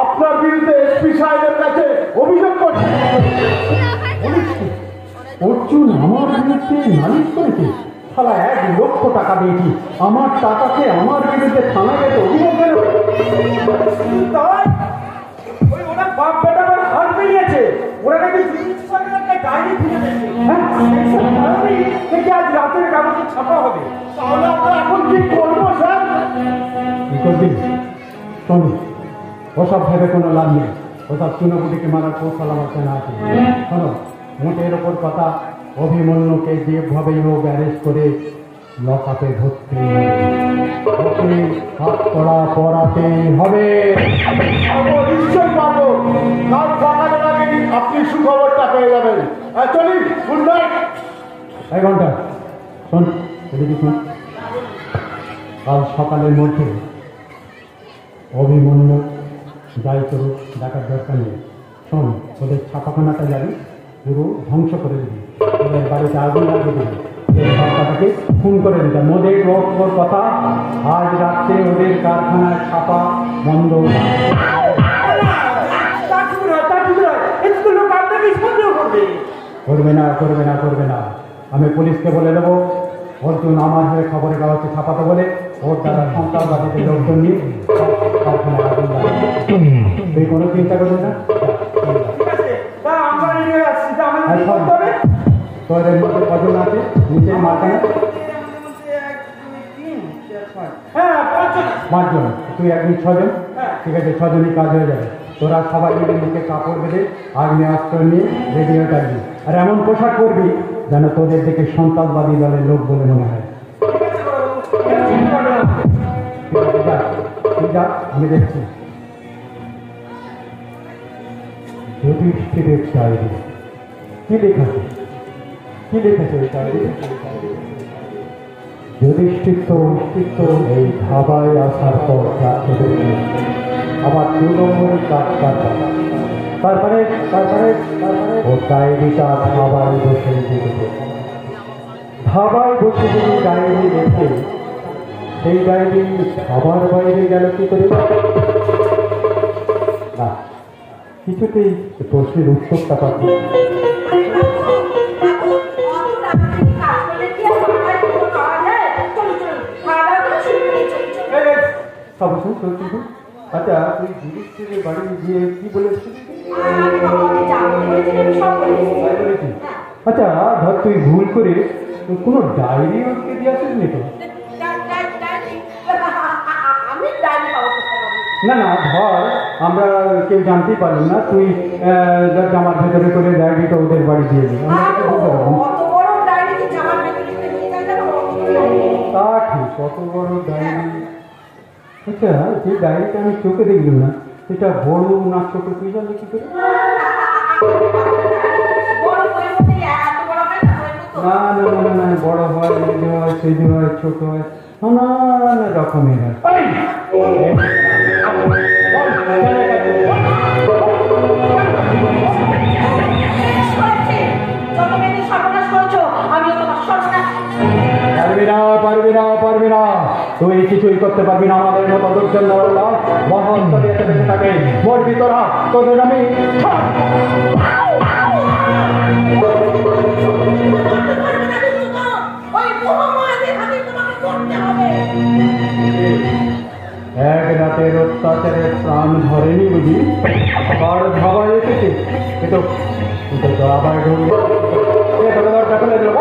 আপনার বিরুদ্ধে এসপি সাহেবের কাছে অভিযোগ করছে। অর্জুন আমার বিরুদ্ধে নালিশ করেছে? শালা 1,00,000 টাকা দিয়েছি, আমার টাকাকে আমার বিরুদ্ধে থানায় গেছে অভিযোগ কেন? তাই ওই ওরা বাপ বেটা আমার হাত বেরিয়েছে, ওরা নাকি পুলিশ একটা ডায়েরি খুঁজে পেয়েছে। হ্যাঁ, থেকে আজ রাতের কাগজে ছাপা হবে। তাহলে আমরা এখন কি করবো স্যার? কি করবি? শোন, ওসব ভেবে কোনো লাভ নেই, ওসব চুনোপুটিকে মারার কৌশল আমার জানা আছে। শোনো, মোটের ওপর কথা, অভিমন্যুকে যেভাবেই হোক অ্যারেস্ট করে লকআপে ধরতে হবে, ওকে হাত করা পড়াতেই হবে। নিশ্চয় পাবো, কাল সকালের আগে আপনি সুখবরটা পেয়ে যাবেন। চলি, গুড নাইট। এক ঘন্টা শোন, এদিকে শোন, কাল সকালের মধ্যে অভিমন্যু যাই করুক দেখার দরকার নেই। শোন, ওদের ছাপাখানাটা যাবি, পুরো ধ্বংস করে দিবি, ওদের বাড়িতে আগুন লাগিয়ে দিবি, ওদের সরকারটাকে খুন করে দিবি। মোদের ওর কথা, আজ রাত্রে ওদের কারখানায় ছাপা বন্ধ। করবে না, করবে না, করবে না। আমি পুলিশকে বলে দেবো অর্জুন আমার হয়ে খবরের কাগজে ছাপাতে বলে ওর দ্বারা সন্ত্রাসবাদীদের লোকজন নিয়ে কারখানায় আগুন লাগাবে। তুই কোনো চিন্তা করবি না। তোদের মধ্যে কজন আছে নিচের মাঝখানে? 5 জন, তুই একদিন 6 জন। ঠিক আছে, 6 জনই কাজ হয়ে যাবে। তোরা সবাই মিলে মুখে কাপড় বেঁধে আগ্নেয়াস্ত্র নিয়ে রেডি হয়ে থাকবি, আর এমন পোশাক করবি যেন তোদের দেখে সন্ত্রাসবাদী দলের লোক বলে মনে হয়। তুই যা, আমি দেখছি। যুধিষ্ঠিরের ডায়েরি, কি লেখাছে? কি লিখেছে ওই ডায়েরি? যুধিষ্ঠির তো এই ধাবায় আসার পর যাচ্ছে দেখে আবার 2 নম্বরের কাজ কাটা। তারপরে ও ডায়েরিটা ধাবায় বসে দিতে, ধাবায় বসে যদি ডায়েরি রেখে সেই ডায়েরি ধাবার বাইরে গেল কি করে? না, কিছুতেই প্রশ্নের উত্তরটা পাচ্ছি। আচ্ছা, তুই যুধিষ্ঠিরের বাড়ি গিয়ে কি বলেছিস? আচ্ছা, ধর তুই ভুল করে কোনো ডায়েরি ওকে দিয়ে আসিস নি তো? না না, ধর আমরা কেউ জানতেই পারলাম না, তুই জামার ভেতরে করে ডায়েরিটা ওদের বাড়ি দিয়ে দিবি, তা ঠিক। কত বড় ডায়েরি? আচ্ছা, যে ডায়েরিটা আমি চোখে দেখলাম না, সেটা বড় না ছোট তুই জানলি কি করে? না না না না, বড় হয়, মেজে হয়, সেজে হয়, ছোট হয়, নানান রকমের হয়। পারবি না, তুই কিছুই করতে পারবি না। আমাদের মতো লোকজন মহান থাকে, মরবি তোরা, তোদের আমি এক রাতের অত্যাচারে প্রাণ ধরেনি বুঝি, আবার ধাবায় এসেছে। কিন্তু তো আবার ঢুকলো তোকে দরজা খুলে দিল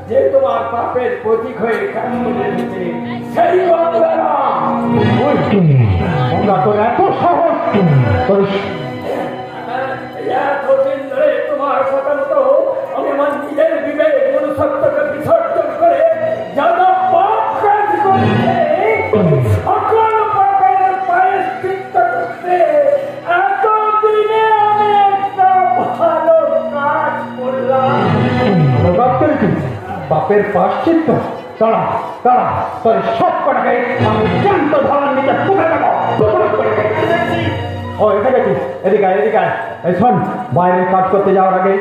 যে তোমার পাপের প্রতীক হয়ে কাজ করে দিচ্ছে সেই বাংলারা তোর এত সাহস তোর এতদিন ধরে তোমার কথা মতো আমি আমার নিজের বিবেক মনুষ্যত্বকে বিসর্জন করে যারা পাপ কাজ করছে সকল পাপের প্রায়শ্চিত্ত করতে এতদিনে আমি একটা ভালো কাজ করলাম। বাপের পাশ্চিত্য তারা তারা তোর সব কটাকে আমি জ্যান্ত ধরার নিচে তুলে দেবো। ও এদিকে এদিকে এদিকে এই শোন বাইরে কাজ করতে যাওয়ার আগে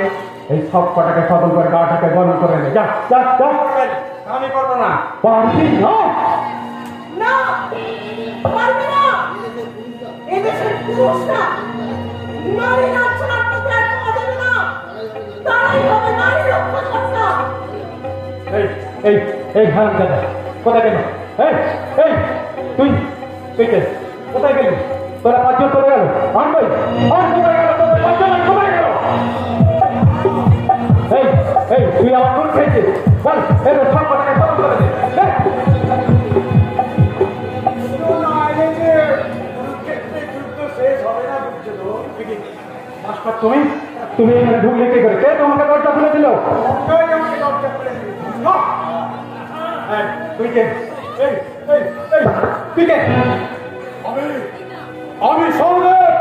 এই সব কটাকে সতর্ক করে গাটাকে গরম করে নে। যা যা যা আমি করবো না। পারবি না? না পারবি না। এদেশের পুরুষরা নারী লাঞ্ছনার প্রতি আর পা দেবে না। তারাই হবে নারী রক্ষাকর্তা। এই এই এই হারাম দাদা কোথায় গেল? এই এই তুই তুই কে কোথায় গেলি? তোরা পাঁচজন চলে গেল আর কই আর কোথায় গেল? তোদের পাঁচজন কোথায় গেল? এই এই তুই আমার কোন খেয়েছিস বল এবার সব কথাকে সব করে দে। তুমি তুমি এখানে ঢুকলে কি করে? কে তোমাকে দরজা খুলে দিল? তুই কে? এই এই এই তুই কে? আমি সৌদেব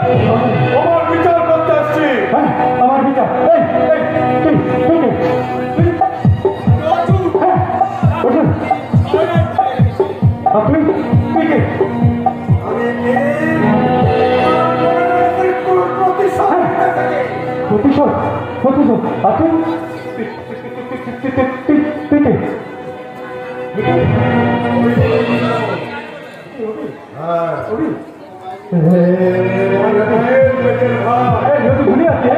তোমার বিচার করতে আসছি। হ্যাঁ আমার বিচার। এই এই তুই তুই কে? হ্যাঁ ওঠুন। আপনি তুই কে? প্রতিশোধ প্রতিশোধ আপনি তুই কে? ভুলে আছে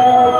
Yeah.